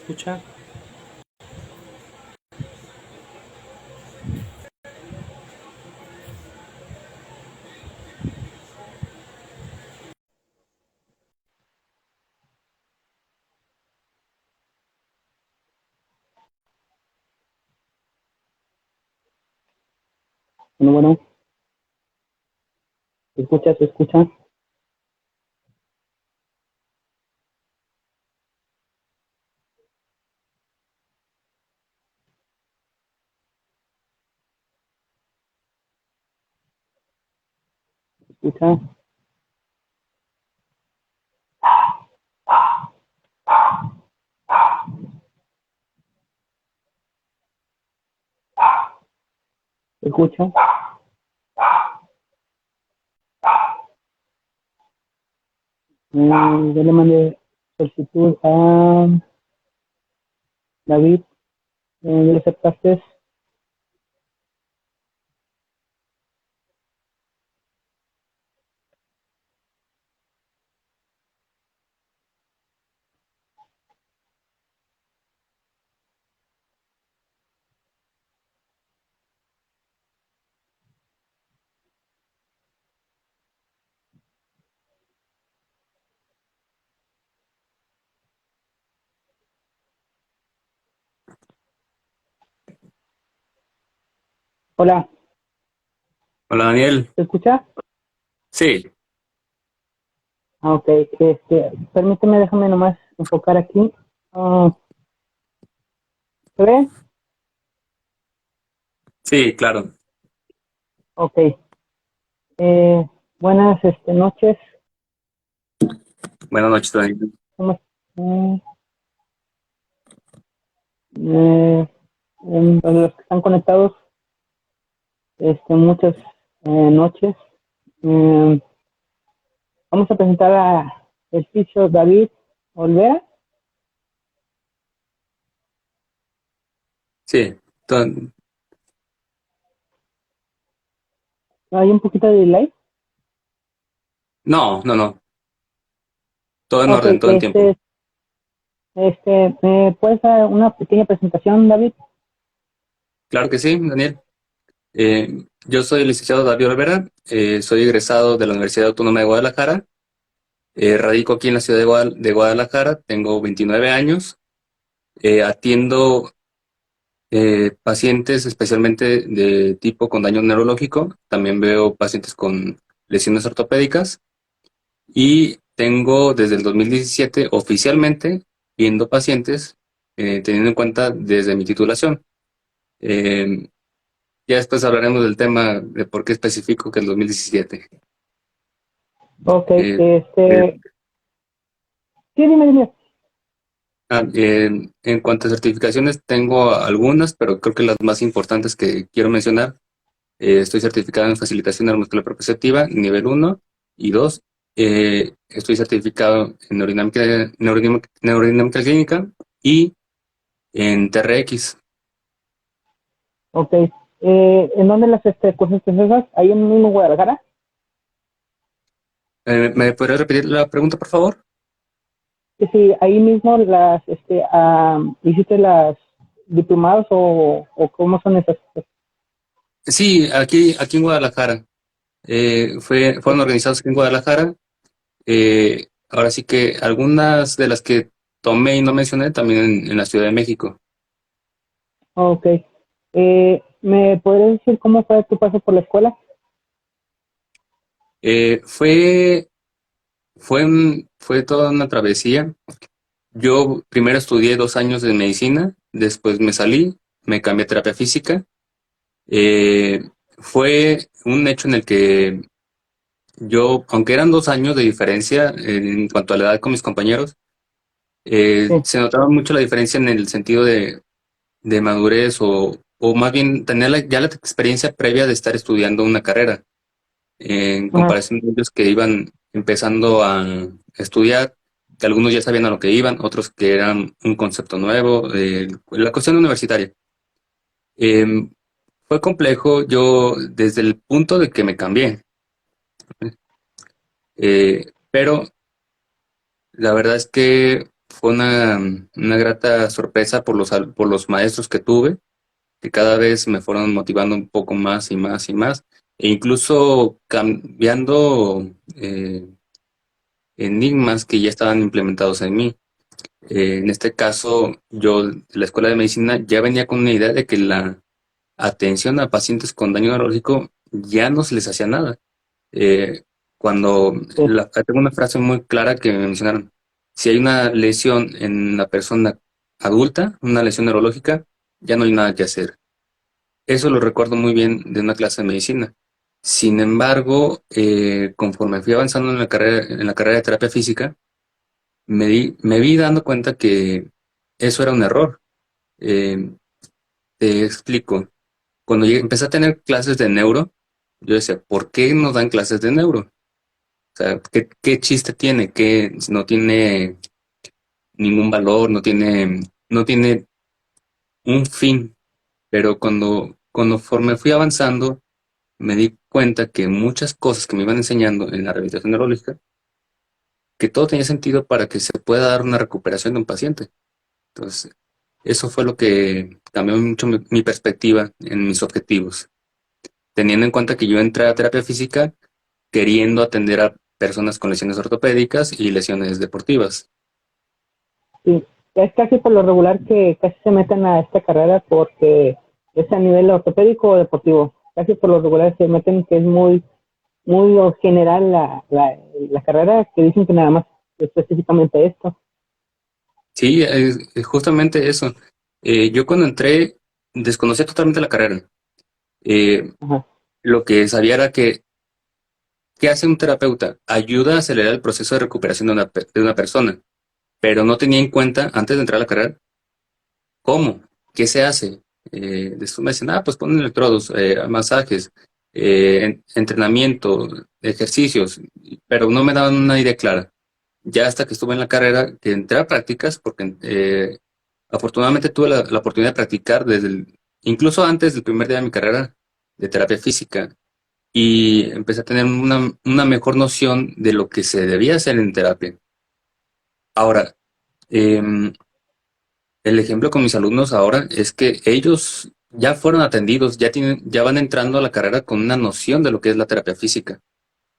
escucha? Bueno, bueno, ¿se escucha? ¿Se escucha? ¿Se escucha? ¿Se escucha? Yo le mandé solicitud a David, ¿ya lo aceptaste? Hola, Hola Daniel, ¿se escucha? sí, Ok, permíteme, déjame nomás enfocar aquí. Ah, ¿Se ve? sí, claro. Ok, buenas noches. Buenas noches Daniel. ¿Cómo están? Eh, para los que están conectados, muchas noches. Eh, Vamos a presentar a el teacher David Olvera. Sí, to- Hay un poquito de delay. no, no, no, todo en Ok, orden, todo en tiempo. ¿me puedes dar una pequeña presentación, David? Claro que sí, Daniel. Yo soy el licenciado David Olvera, soy egresado de la Universidad Autónoma de Guadalajara, radico aquí en la ciudad de Guadalajara, tengo 29 años, atiendo pacientes especialmente de tipo con daño neurológico, también veo pacientes con lesiones ortopédicas. Y tengo desde el 2017 oficialmente viendo pacientes, teniendo en cuenta desde mi titulación. Eh, ya después hablaremos del tema de por qué especifico que el 2017. Ok, Eh, eh, sí, dime. en cuanto a certificaciones, tengo algunas, pero creo que las más importantes que quiero mencionar, estoy certificado en facilitación neuromuscular proprioceptiva, nivel uno y 2. Estoy certificado en neurodinámica clínica y en TRX. Ok, ¿en dónde las cursos te esas? ¿Ahí en mismo Guadalajara? ¿Me podrías repetir la pregunta, por favor? Que si ahí mismo hiciste las diplomados o cómo son esas. Sí, aquí en Guadalajara. Fueron organizados aquí en Guadalajara. Ahora sí que algunas de las que tomé y no mencioné también en la Ciudad de México. Ok, ¿me podrías decir cómo fue tu paso por la escuela? Eh, fue, fue toda una travesía. Yo primero estudié 2 años de medicina, después me salí, me cambié a terapia física. Eh, Fue un hecho en el que yo, aunque eran 2 años de diferencia en cuanto a la edad con mis compañeros, Sí, se notaba mucho la diferencia en el sentido de madurez o más bien tener ya la experiencia previa de estar estudiando una carrera, en ajá, comparación de ellos que iban empezando a estudiar, que algunos ya sabían a lo que iban, otros que eran un concepto nuevo, la cuestión universitaria. Eh, Fue complejo yo desde el punto de que me cambié, pero la verdad es que fue una grata sorpresa por los maestros que tuve, que cada vez me fueron motivando un poco más y más y más, e incluso cambiando enigmas que ya estaban implementados en mí. En este caso, yo de la escuela de medicina ya venía con una idea de que la atención a pacientes con daño neurológico ya no se les hacía nada. Eh, Sí, tengo una frase muy clara que me mencionaron. Si hay una lesión en la persona adulta, una lesión neurológica, ya no hay nada que hacer. Eso lo recuerdo muy bien de una clase de medicina. Sin embargo, conforme fui avanzando en la carrera de terapia física, me vi dando cuenta que eso era un error. Eh, Te explico. Cuando empecé a tener clases de neuro, yo decía, ¿por qué nos dan clases de neuro? O sea, qué chiste tiene? Que no tiene ningún valor, no tiene un fin. Pero conforme fui avanzando, me di cuenta que muchas cosas que me iban enseñando en la rehabilitación neurológica, que todo tenía sentido para que se pueda dar una recuperación de un paciente. Entonces, eso fue lo que cambió mucho mi perspectiva en mis objetivos, teniendo en cuenta que yo entré a terapia física queriendo atender a personas con lesiones ortopédicas y lesiones deportivas. sí. Es casi por lo regular que casi se meten a esta carrera porque es a nivel ortopédico o deportivo. Casi por lo regular se meten que es muy general la carrera, que dicen que nada más específicamente esto. Sí, es justamente eso. Yo cuando entré desconocía totalmente la carrera. Eh, Ajá. lo que sabía era que, ¿qué hace un terapeuta? Ayuda a acelerar el proceso de recuperación de una persona, pero no tenía en cuenta, antes de entrar a la carrera, cómo, qué se hace. Después me dicen, pues ponen electrodos, masajes, entrenamiento, ejercicios, pero no me daban una idea clara. Ya hasta que estuve en la carrera, que entré a prácticas, porque afortunadamente tuve la oportunidad de practicar incluso antes del primer día de mi carrera de terapia física, y empecé a tener una mejor noción de lo que se debía hacer en terapia. Ahora, em, el ejemplo con mis alumnos ahora es que ellos ya fueron atendidos, ya van entrando a la carrera con una noción de lo que es la terapia física,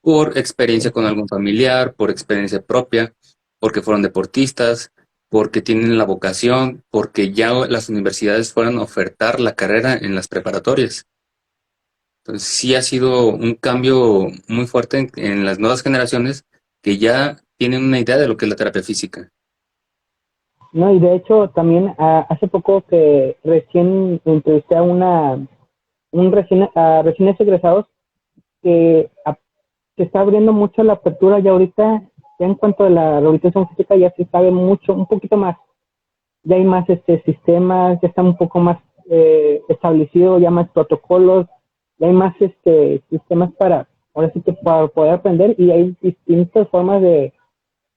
por experiencia con algún familiar, por experiencia propia, porque fueron deportistas, porque tienen la vocación, porque ya las universidades fueron a ofertar la carrera en las preparatorias. Entonces sí ha sido un cambio muy fuerte en las nuevas generaciones que ya tienen una idea de lo que es la terapia física. No, y de hecho también hace poco que recién entrevisté a a recién egresados que, que está abriendo mucho la apertura ya ahorita, ya en cuanto a la rehabilitación física ya se sabe mucho, un poquito más, ya hay más sistemas, ya está un poco más establecido, ya más protocolos, ya hay más sistemas para, ahora sí que para poder aprender y hay distintas formas de,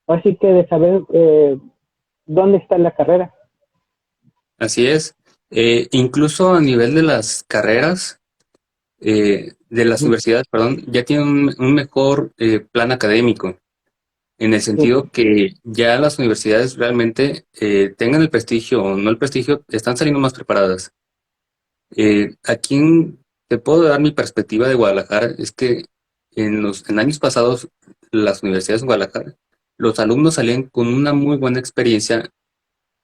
ahora sí que de saber dónde está la carrera. Así es. Incluso a nivel de las carreras, de las Ujú. universidades, perdón, ya tienen un mejor plan académico, en el Sí, sentido que ya las universidades realmente tengan el prestigio o no el prestigio, están saliendo más preparadas. Aquí te puedo dar mi perspectiva de Guadalajara, es que en años pasados, las universidades de Guadalajara, los alumnos salían con una muy buena experiencia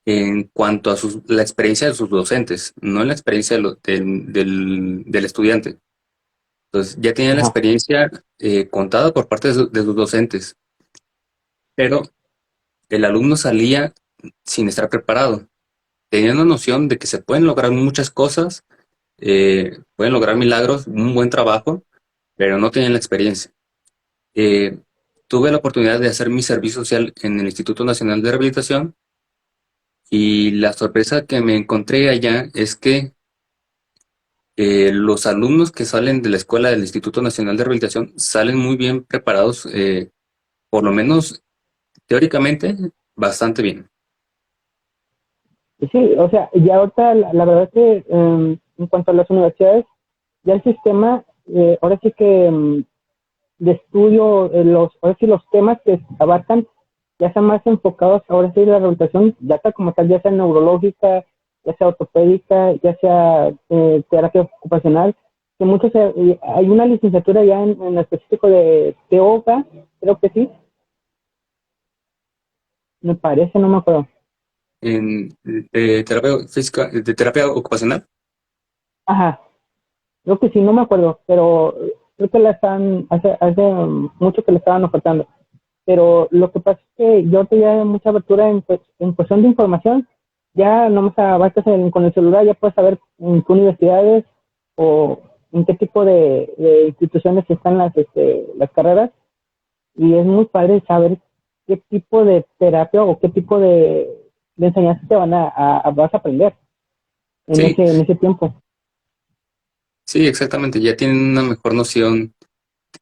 en cuanto a la experiencia de sus docentes, no en la experiencia del estudiante. Entonces, ya tenían la ajá. experiencia contada por parte de sus docentes, pero el alumno salía sin estar preparado. Tenía una noción de que se pueden lograr muchas cosas, pueden lograr milagros, un buen trabajo, pero no tenían la experiencia. Eh, Tuve la oportunidad de hacer mi servicio social en el Instituto Nacional de Rehabilitación, y la sorpresa que me encontré allá es que los alumnos que salen de la escuela del Instituto Nacional de Rehabilitación salen muy bien preparados, por lo menos teóricamente, bastante bien. Sí, o sea, ya ahorita la verdad es que en cuanto a las universidades, ya el sistema, ahora sí que de estudio, ahora sí los temas que abarcan ya están más enfocados ahora sí la rehabilitación, ya está como tal, ya sea neurológica, ya sea ortopédica, ya sea terapia ocupacional, que muchos, hay una licenciatura ya en específico de TOGA, creo que sí, me parece, no me acuerdo. De terapia física, de terapia ocupacional. Ajá, creo que sí, no me acuerdo, pero creo que la están, hace mucho que la estaban ofertando. Pero lo que pasa es que yo tenía mucha apertura en cuestión de información, ya no me bastas con el celular, ya puedes saber en qué universidades o en qué tipo de instituciones están las carreras, y es muy padre saber qué tipo de terapia o qué tipo de enseñanza te vas a aprender Sí, en ese tiempo. sí, exactamente. Ya tienen una mejor noción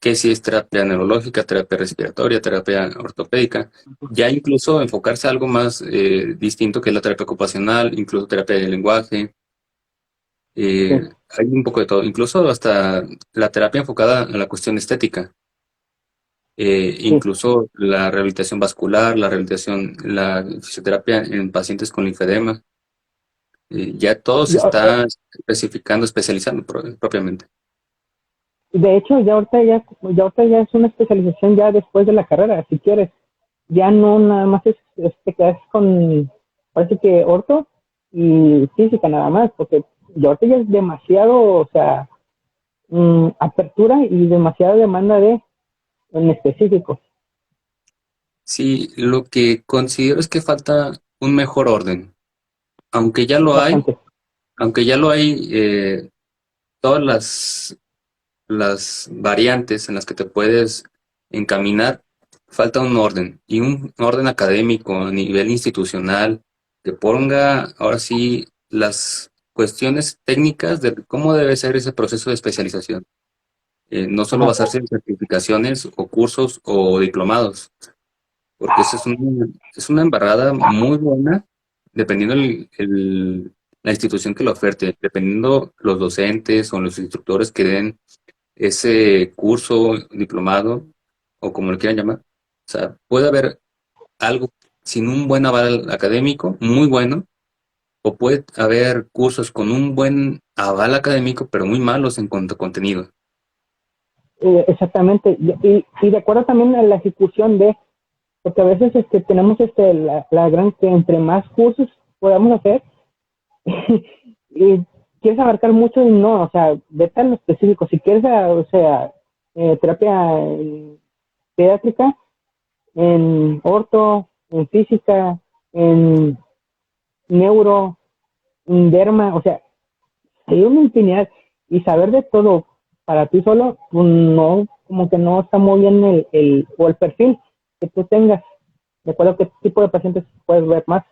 que si es terapia neurológica, terapia respiratoria, terapia ortopédica. Ya incluso enfocarse a algo más distinto que es la terapia ocupacional, incluso terapia de lenguaje. Sí, Hay un poco de todo, incluso hasta la terapia enfocada a la cuestión estética. sí. Incluso la rehabilitación vascular, la rehabilitación, la fisioterapia en pacientes con linfedema. Ya todo se Yo, está especificando, especializando propiamente. de hecho, ya ahorita ya es una especialización ya después de la carrera, si quieres. Ya no nada más te quedas con, parece que orto y física nada más, porque ya ahorita ya es demasiado, o sea, apertura y demasiada demanda en específico, Sí, lo que considero es que falta un mejor orden. Aunque ya lo hay, bastante. aunque ya lo hay, todas las variantes en las que te puedes encaminar, falta un orden y un orden académico a nivel institucional que ponga ahora sí las cuestiones técnicas de cómo debe ser ese proceso de especialización. No solo Ajá. basarse en certificaciones o cursos o diplomados, porque eso es una embarrada muy buena, dependiendo la institución que lo oferte, dependiendo los docentes o los instructores que den ese curso, diplomado, o como lo quieran llamar. O sea, puede haber algo sin un buen aval académico, muy bueno, o puede haber cursos con un buen aval académico, pero muy malos en cuanto a contenido. Exactamente. Y de acuerdo también a la ejecución porque a veces tenemos la gran que entre más cursos podamos hacer, y quieres abarcar mucho y no, o sea, vete a lo específico. Si quieres, o sea, terapia pediátrica, en orto, en física, en neuro, en derma, o sea, hay una infinidad. Y saber de todo para ti solo, pues no, como que no está muy bien o el perfil que tú tengas. De acuerdo a qué tipo de pacientes puedes ver más.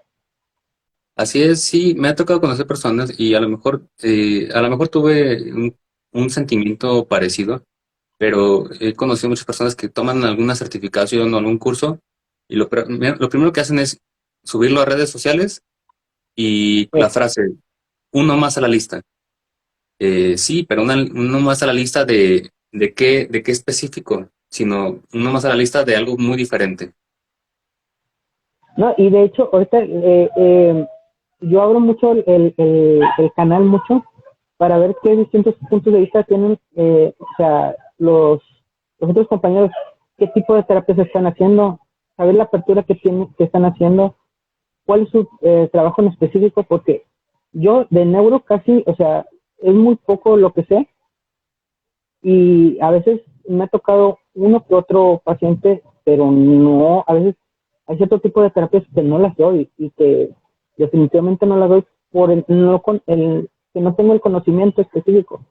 Así es, sí, me ha tocado conocer personas y a lo mejor tuve un sentimiento parecido, pero he conocido muchas personas que toman alguna certificación o algún curso y lo primero que hacen es subirlo a redes sociales y la Sí. frase, uno más a la lista. Sí, pero uno más a la lista de qué específico, sino uno más a la lista de algo muy diferente. No, y de hecho, ahorita yo abro mucho el canal mucho para ver qué distintos puntos de vista tienen, o sea, los otros compañeros, qué tipo de terapias están haciendo, saber la apertura que están haciendo, cuál es su trabajo en específico, porque yo de neuro casi, o sea, es muy poco lo que sé, y a veces me ha tocado uno que otro paciente, pero no, a veces hay cierto tipo de terapias que no las doy y que definitivamente no las doy por que no tengo el conocimiento específico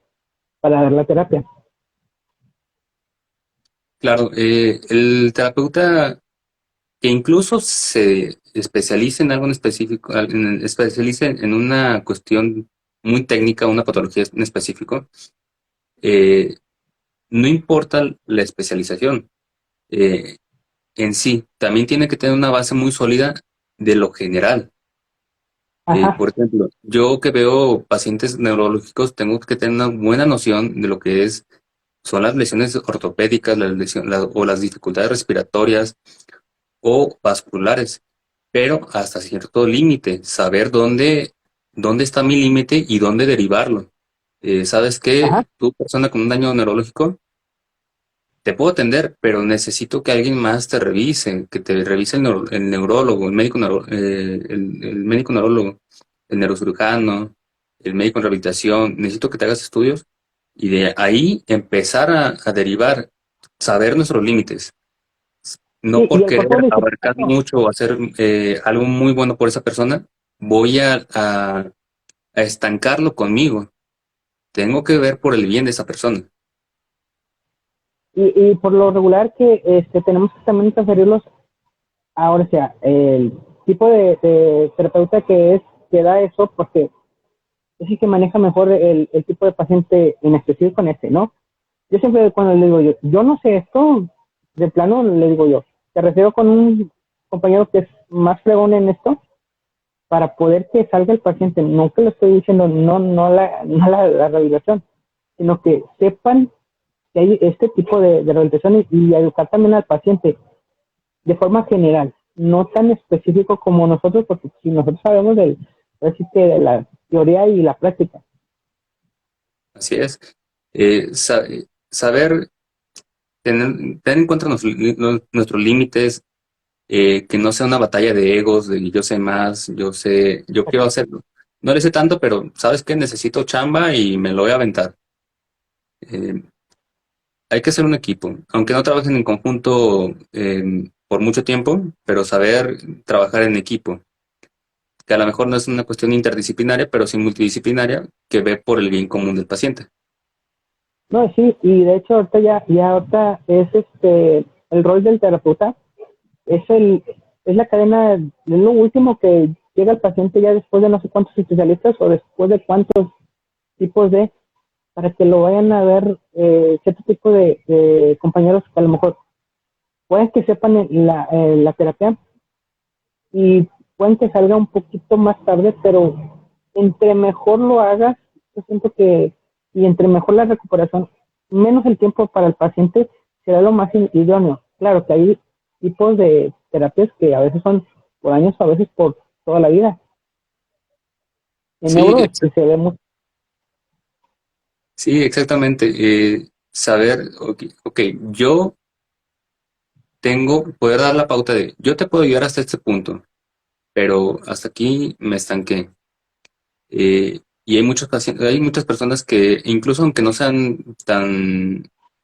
para dar la terapia. Claro, el terapeuta que incluso se especialice en algo en específico, especialice en una cuestión muy técnica, una patología en específico, eh, no importa la especialización eh, en sí, también tiene que tener una base muy sólida de lo general. Ajá, Por ejemplo, yo que veo pacientes neurológicos, tengo que tener una buena noción de lo que son las lesiones ortopédicas, o las dificultades respiratorias, o vasculares, pero hasta cierto límite, saber dónde está mi límite y dónde derivarlo. ¿Sabes Ajá. qué? Tu persona con un daño neurológico, te puedo atender, pero necesito que alguien más te revise, que te revise el neurólogo, el médico neurólogo, el neurocirujano, el médico en rehabilitación. Necesito que te hagas estudios y de ahí empezar a derivar, saber nuestros límites. No Y por el querer cuerpo dice, abarcar mucho o hacer algo muy bueno por esa persona, voy a estancarlo conmigo. Tengo que ver por el bien de esa persona. y por lo regular que tenemos que también transferirlos, ahora sea, el tipo de terapeuta que da eso, porque es el que maneja mejor el tipo de paciente en específico con este, ¿no? Yo siempre cuando le digo yo no sé esto, de plano le digo yo, te refiero con un compañero que es más fregón en esto, para poder que salga el paciente, no que le estoy diciendo, no la rehabilitación, sino que sepan que hay este tipo de rehabilitación y educar también al paciente de forma general, no tan específico como nosotros, porque si nosotros sabemos de la teoría y la práctica. Así es. Saber tener en cuenta nuestros límites, que no sea una batalla de egos, de yo sé más, yo sé, yo quiero hacerlo. No le sé tanto, pero ¿sabes qué? Necesito chamba y me lo voy a aventar. Eh, Hay que ser un equipo, aunque no trabajen en conjunto por mucho tiempo, pero saber trabajar en equipo, que a lo mejor no es una cuestión interdisciplinaria, pero sí multidisciplinaria, que ve por el bien común del paciente. No, sí, y de hecho ahorita ya ahorita es el rol del terapeuta, es es la cadena, es lo último que llega al paciente ya después de no sé cuántos especialistas o después de cuántos tipos para que lo vayan a ver cierto tipo de compañeros que a lo mejor pueden que sepan la terapia y pueden que salga un poquito más tarde, pero entre mejor lo hagas, yo siento que, y entre mejor la recuperación, menos el tiempo para el paciente será lo más idóneo. Claro que hay tipos de terapias que a veces son por años, a veces por toda la vida. En Sí, neuro se ve mucho. sí, exactamente. Saber, ok, yo poder dar la pauta de, yo te puedo ayudar hasta este punto, pero hasta aquí me estanqué. Y hay muchas personas que, incluso aunque no sean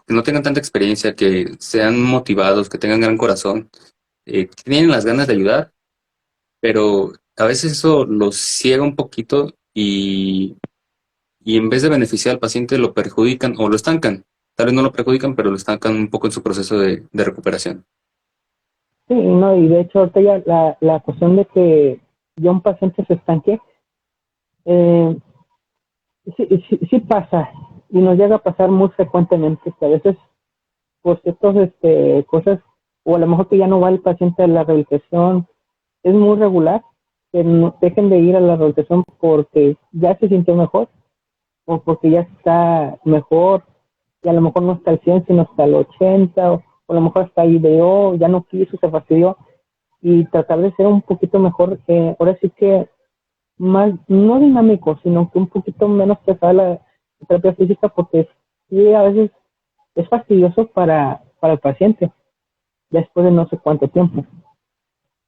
que no tengan tanta experiencia, que sean motivados, que tengan gran corazón, tienen las ganas de ayudar, pero a veces eso los ciega un poquito y en vez de beneficiar al paciente lo perjudican o lo estancan. Tal vez no lo perjudican, pero lo estancan un poco en su proceso de recuperación. Sí, no, y de hecho ahorita ya la cuestión de que ya un paciente se estanque, eh, sí pasa, y nos llega a pasar muy frecuentemente, que a veces por ciertas cosas, o a lo mejor que ya no va el paciente a la rehabilitación, es muy regular que no dejen de ir a la rehabilitación porque ya se sintió mejor, o porque ya está mejor, y a lo mejor no está al 100 sino está al 80 o a lo mejor hasta ideó, ya no quiso, se fastidió, y tratar de ser un poquito mejor, ahora sí que más, no dinámico, sino que un poquito menos pesada la terapia física, porque sí, a veces es fastidioso para el paciente, después de no sé cuánto tiempo.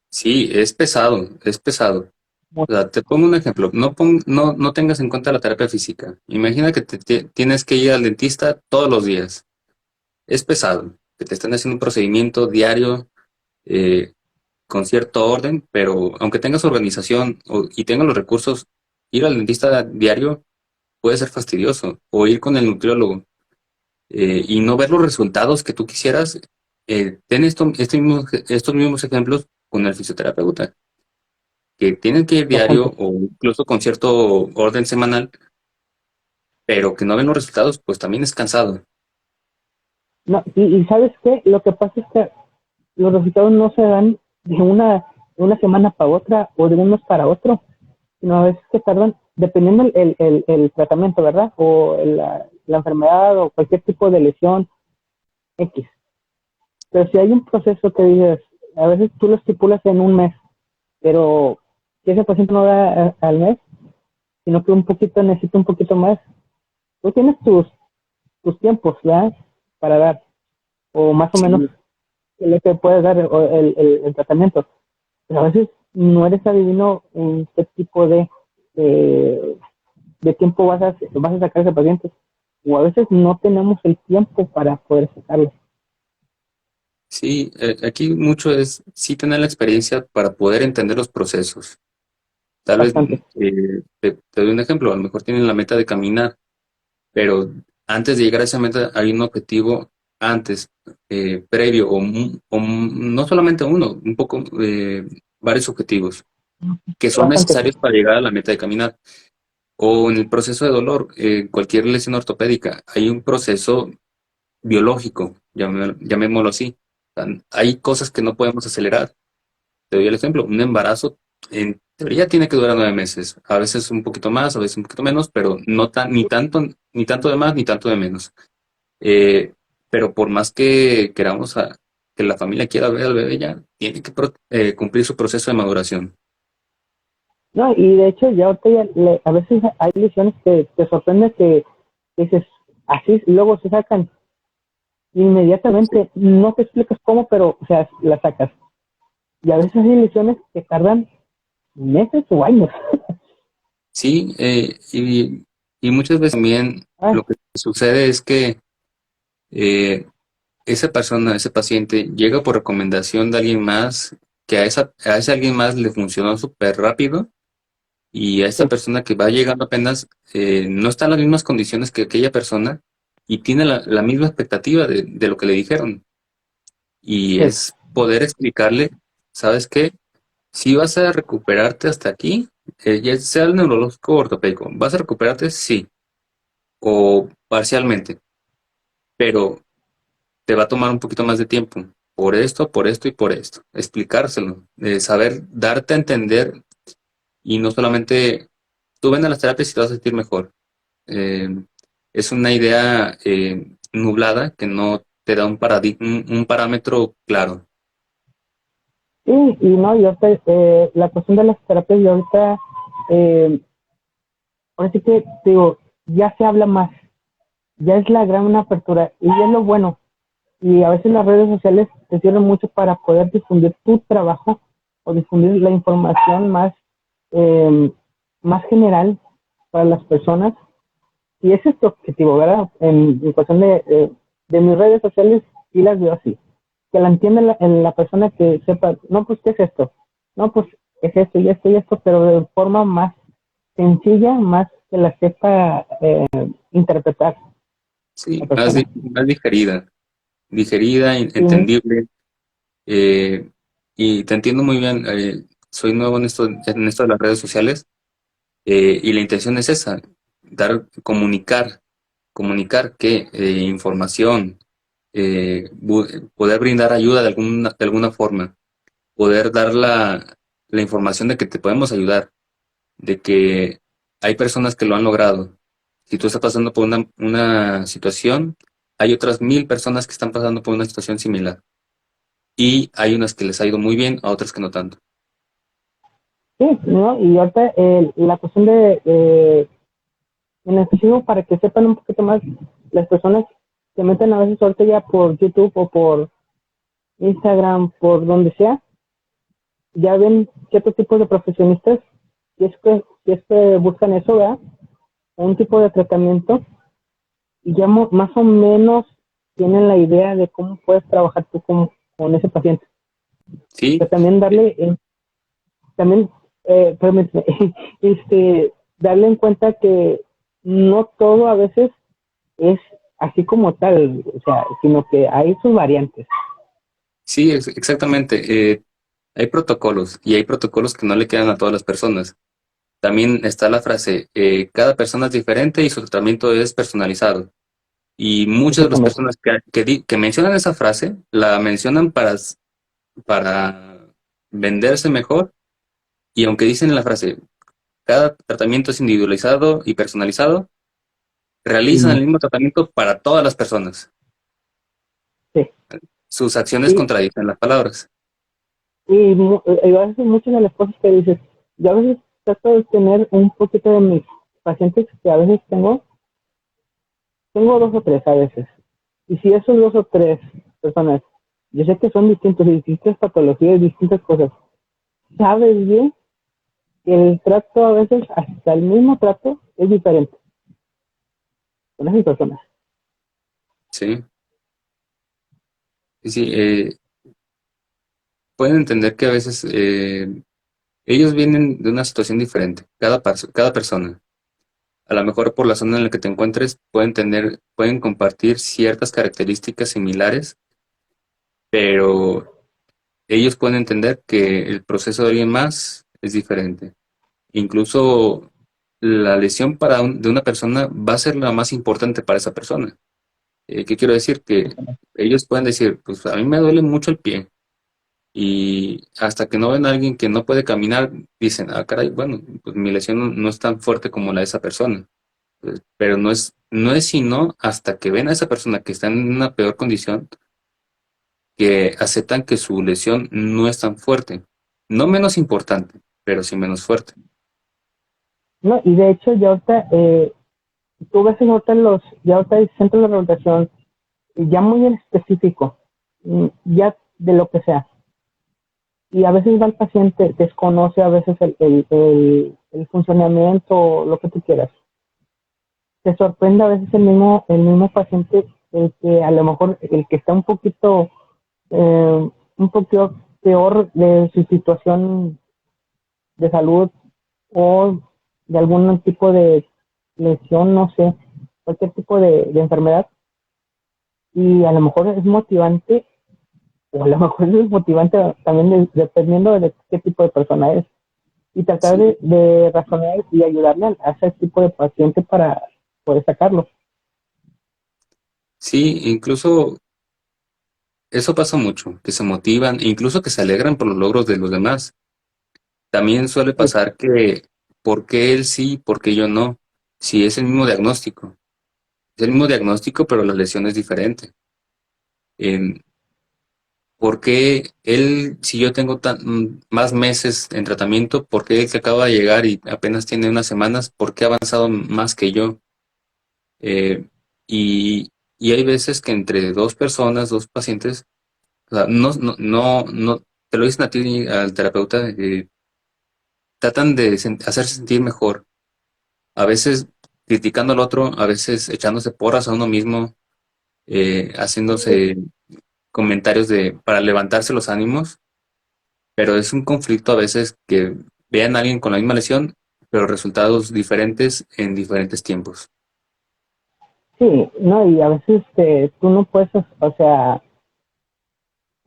Sí, es pesado, es pesado. Como, O sea, te pongo un ejemplo. No tengas en cuenta la terapia física. Imagina que tienes que ir al dentista todos los días. Es pesado, que te están haciendo un procedimiento diario, eh, con cierto orden, pero aunque tengas organización y tengas los recursos, ir al dentista diario puede ser fastidioso. O ir con el nutriólogo, y no ver los resultados que tú quisieras. Ten estos mismos ejemplos con el fisioterapeuta, que tienen que ir por diario ejemplo, o incluso con cierto orden semanal, pero que no ven los resultados, pues también es cansado. no, y ¿sabes qué? Lo que pasa es que los resultados no se dan de una semana para otra o de unos para otro, sino a veces que tardan, dependiendo el tratamiento, ¿verdad? O la enfermedad o cualquier tipo de lesión X. Pero si hay un proceso que dices, a veces tú lo estipulas en un mes, pero si ese paciente no da al mes, sino que un poquito necesita un poquito más, tú tienes tus tiempos, ¿verdad? Para dar, o más o menos Sí, lo que puedes dar el tratamiento. Pero a veces no eres adivino en qué tipo de, de tiempo vas a sacar ese paciente. O a veces no tenemos el tiempo para poder sacarlo. sí, aquí mucho es sí tener la experiencia para poder entender los procesos. Tal vez, Bastante. te doy un ejemplo, a lo mejor tienen la meta de caminar, pero antes de llegar a esa meta hay un objetivo antes, previo, no solamente uno, un poco, varios objetivos que son Bastante. necesarios para llegar a la meta de caminar. O en el proceso de dolor, cualquier lesión ortopédica, hay un proceso biológico, llamémoslo así. O sea, hay cosas que no podemos acelerar. Te doy el ejemplo, un embarazo en teoría tiene que durar 9 meses, a veces un poquito más, a veces un poquito menos, pero no ni tanto de más, ni tanto de menos. Eh, pero por más que queramos que la familia quiera ver al bebé ya, tiene que cumplir su proceso de maduración. No, y de hecho ya ahorita a veces hay lesiones que te sorprende que dices, así luego se sacan inmediatamente, no te explicas cómo, pero o sea, las sacas. Y a veces hay lesiones que tardan meses o años. Sí, y muchas veces también Ah, lo que sucede es que eh, esa persona, ese paciente, llega por recomendación de alguien más, que a ese alguien más le funcionó súper rápido, y a esta sí, persona que va llegando apenas no está en las mismas condiciones que aquella persona y tiene la misma expectativa de lo que le dijeron. Y sí. es poder explicarle, ¿sabes qué? Si vas a recuperarte hasta aquí, ya sea el neurológico o ortopédico, ¿vas a recuperarte? Sí, o parcialmente, pero te va a tomar un poquito más de tiempo. Por esto y por esto. Explicárselo, saber darte a entender y no solamente tú ven a las terapias y te vas a sentir mejor. Eh, es una idea nublada que no te da un parámetro claro. Y no, y ahorita, la cuestión de las terapias y ahorita, eh, ahora sí que digo, ya se habla más, ya es la gran apertura y es lo bueno. Y a veces las redes sociales te sirven mucho para poder difundir tu trabajo o difundir la información eh, más general para las personas. Y ese es tu objetivo, ¿verdad? En cuestión de mis redes sociales, sí las veo así. Que la entienda la persona que sepa, no, pues, ¿qué es esto? No, pues, es esto y esto y esto, pero de forma más sencilla, más que la sepa interpretar la Sí, persona. más digerida, Sí, entendible. eh, y te entiendo muy bien. Soy nuevo en esto de las redes sociales, y la intención es esa, comunicar que información, poder brindar ayuda de alguna forma, poder dar la información de que te podemos ayudar, de que hay personas que lo han logrado. Si tú estás pasando por una situación, hay otras 1000 personas que están pasando por una situación similar. Y hay unas que les ha ido muy bien, a otras que no tanto. sí, ¿no? Y ahorita la cuestión en específico para que sepan un poquito más, las personas se meten a veces ahorita ya por YouTube o por Instagram, por donde sea, ya ven ciertos tipos de profesionistas y es que buscan eso, ¿verdad? Un tipo de tratamiento y ya más o menos tienen la idea de cómo puedes trabajar tú con ese paciente. Sí, Pero también también, permíteme, darle en cuenta que no todo a veces es así como tal, o sea, sino que hay sus variantes. sí, exactamente. Hay protocolos y hay protocolos que no le quedan a todas las personas. También está la frase, cada persona es diferente y su tratamiento es personalizado. Y muchas de las Exactamente. personas que mencionan esa frase, la mencionan para venderse mejor. Y aunque dicen la frase, cada tratamiento es individualizado y personalizado, realizan el Y, mismo tratamiento para todas las personas. sí, Sus acciones y, contradicen las palabras. y a veces muchas de las cosas que dices, yo a veces trato de tener un poquito de mis pacientes que a veces tengo dos o tres a veces. Y si esos dos o tres personas, yo sé que son distintos, distintas patologías, distintas cosas, sabes bien que el trato a veces, hasta el mismo trato, es diferente con esas personas. Sí, sí, sí, pueden entender que a veces ellos vienen de una situación diferente, cada persona. A lo mejor por la zona en la que te encuentres pueden compartir ciertas características similares, pero ellos pueden entender que el proceso de alguien más es diferente. Incluso la lesión de una persona va a ser la más importante para esa persona. ¿Qué quiero decir? Que ellos pueden decir, pues a mí me duele mucho el pie. Y hasta que no ven a alguien que no puede caminar, dicen, ah, caray, bueno, pues mi lesión no es tan fuerte como la de esa persona. Pero no es sino hasta que ven a esa persona que está en una peor condición, que aceptan que su lesión no es tan fuerte. No menos importante, pero sí menos fuerte. No, y de hecho, ya ahorita, tú ves en ahorita ya ahorita hay centros de rehabilitación, ya muy en específico, ya de lo que sea. Y a veces va el paciente, desconoce a veces el funcionamiento, lo que tú quieras. Te sorprende a veces el mismo paciente, el que a lo mejor, el que está un poquito peor de su situación de salud o de algún tipo de lesión, no sé, cualquier tipo de enfermedad. Y a lo mejor es motivante, o a lo mejor es desmotivante también dependiendo de qué tipo de persona es. Y tratar Sí, de razonar y ayudarle a ese tipo de paciente para poder sacarlo. sí, incluso eso pasa mucho, que se motivan, e incluso que se alegran por los logros de los demás. También suele Sí, pasar que, ¿por qué él sí, por qué yo no? Si es el mismo diagnóstico. Es el mismo diagnóstico, pero la lesión es diferente. Em, ¿Por qué él, si yo tengo más meses en tratamiento, por qué él que acaba de llegar y apenas tiene unas semanas, por qué ha avanzado más que yo? Eh, y hay veces que entre dos personas, dos pacientes, o sea, no, te lo dicen a ti, al terapeuta, tratan de hacerse sentir mejor. A veces criticando al otro, a veces echándose porras a uno mismo, haciéndose comentarios para levantarse los ánimos, pero es un conflicto a veces que vean a alguien con la misma lesión, pero resultados diferentes en diferentes tiempos. sí, no, y a veces tú no puedes, o sea,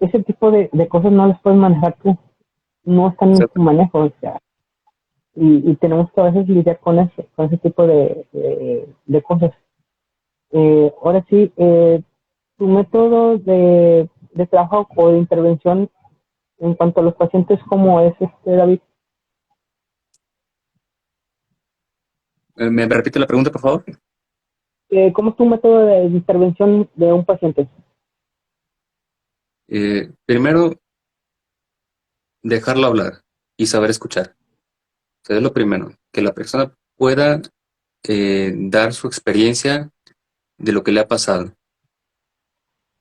ese tipo de cosas no las puedes manejar tú, no están en tu Exacto. manejo, o sea, y tenemos que a veces lidiar con ese tipo de cosas. Ahora sí, tu método de trabajo o de intervención en cuanto a los pacientes, ¿cómo es David? ¿Me repite la pregunta, por favor? ¿Cómo es tu método de intervención de un paciente? Primero, dejarlo hablar y saber escuchar. O sea, es lo primero, que la persona pueda dar su experiencia de lo que le ha pasado.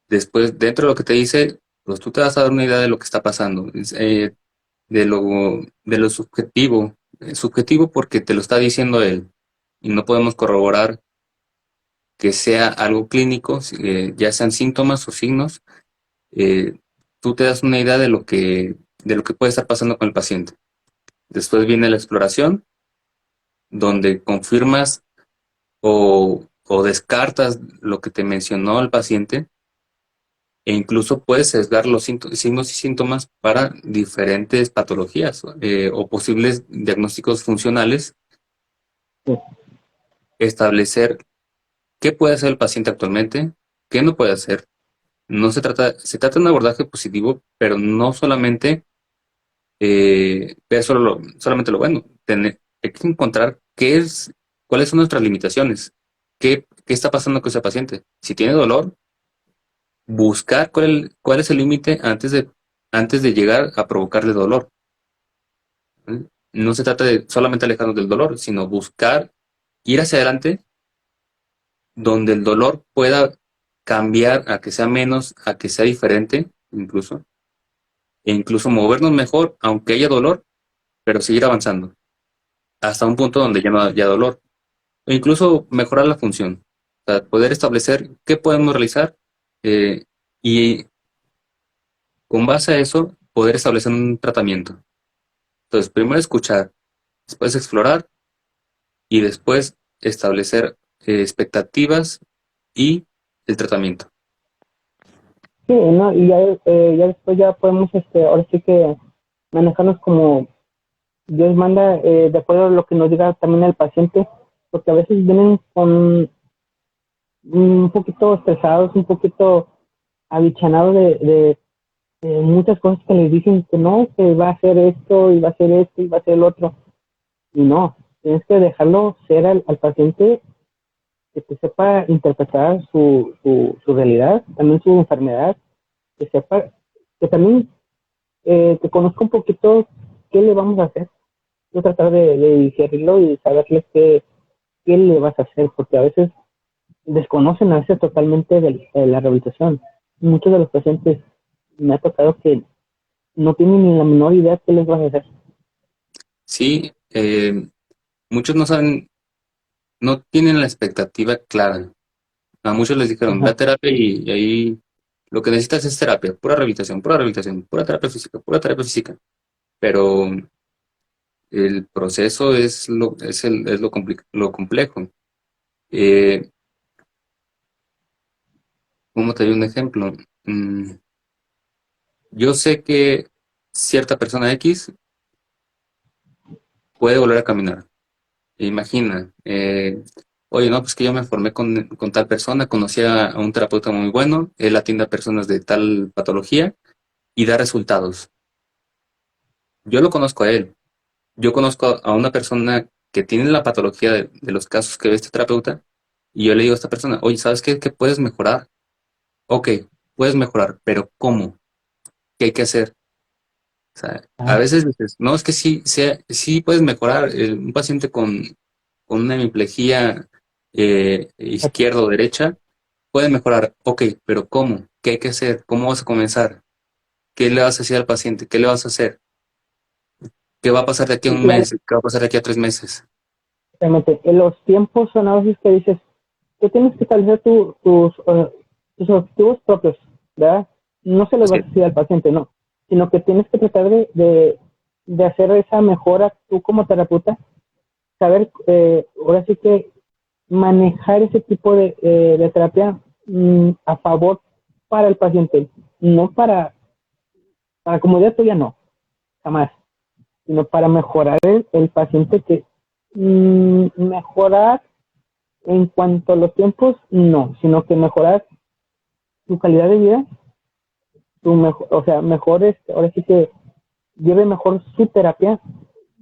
Después, dentro de lo que te dice, pues tú te vas a dar una idea de lo que está pasando, de lo, de lo subjetivo. Subjetivo porque te lo está diciendo él y no podemos corroborar que sea algo clínico, ya sean síntomas o signos. eh, Tú te das una idea de lo que puede estar pasando con el paciente. Después viene la exploración, donde confirmas o descartas lo que te mencionó el paciente, e incluso puedes sesgar los signos y síntomas para diferentes patologías, o posibles diagnósticos funcionales, Sí, establecer qué puede hacer el paciente actualmente, qué no puede hacer. No se trata de un abordaje positivo, pero no solamente ver solamente lo bueno. Hay que encontrar cuáles son nuestras limitaciones, qué está pasando con ese paciente. Si tiene dolor, buscar cuál es el límite antes de llegar a provocarle dolor. ¿Sí? No se trata de solamente alejarnos del dolor, sino buscar ir hacia adelante donde el dolor pueda cambiar a que sea menos, a que sea diferente, incluso, e incluso movernos mejor, aunque haya dolor, pero seguir avanzando, hasta un punto donde ya no haya dolor, o incluso mejorar la función, o sea, poder establecer qué podemos realizar eh, y con base a eso poder establecer un tratamiento. Entonces, primero escuchar, después explorar y después establecer expectativas y el tratamiento. Sí, ¿no? Y ya, ya después ya podemos, ahora sí que manejarnos como Dios manda, de acuerdo a lo que nos diga también el paciente, porque a veces vienen con un poquito estresados, un poquito abichanados de muchas cosas que les dicen que no, que va a hacer esto y va a hacer esto y va a hacer el otro. Y no, tienes que dejarlo ser al paciente que te sepa interpretar su realidad, también su enfermedad, que sepa, que también que conozca un poquito qué le vamos a hacer. Yo tratar de digerirlo y saberle qué le vas a hacer, porque a veces desconocen a veces totalmente de la rehabilitación. Muchos de los pacientes me ha tocado que no tienen ni la menor idea qué les vas a hacer. Sí, muchos no saben, no tienen la expectativa clara. A muchos les dijeron, ve Ajá. a terapia y ahí lo que necesitas es terapia, pura rehabilitación, pura terapia física. Pero el proceso es lo complejo. Eh, ¿Cómo te doy un ejemplo? Mm, yo sé que cierta persona X puede volver a caminar. Imagina, oye, no, pues que yo me formé con tal persona, conocí a un terapeuta muy bueno, él atiende a personas de tal patología y da resultados. Yo lo conozco a él, yo conozco a una persona que tiene la patología de los casos que ve este terapeuta y yo le digo a esta persona, oye, ¿sabes qué? Que puedes mejorar. Ok, puedes mejorar, pero ¿cómo? ¿Qué hay que hacer? O sea, a Ah, veces dices, no, es que sí, sí puedes mejorar. Un paciente con una hemiplegia izquierda o derecha puede mejorar. Ok, pero ¿cómo? ¿Qué hay que hacer? ¿Cómo vas a comenzar? ¿Qué le vas a decir al paciente? ¿Qué le vas a hacer? ¿Qué va a pasar de aquí a y un mes? ¿Qué va a pasar de aquí a 3 meses? realmente, en los tiempos son a veces que dices, que tienes que establecer tus objetivos propios, ¿verdad? No se los Así vas es. a decir al paciente, no, sino que tienes que tratar de hacer esa mejora tú como terapeuta, saber, ahora sí que manejar ese tipo de terapia a favor para el paciente, no para comodidad tuya, no, jamás, sino para mejorar el paciente que mejorar en cuanto a los tiempos, no, sino que mejorar su calidad de vida, o sea, mejor ahora sí que lleve mejor su terapia,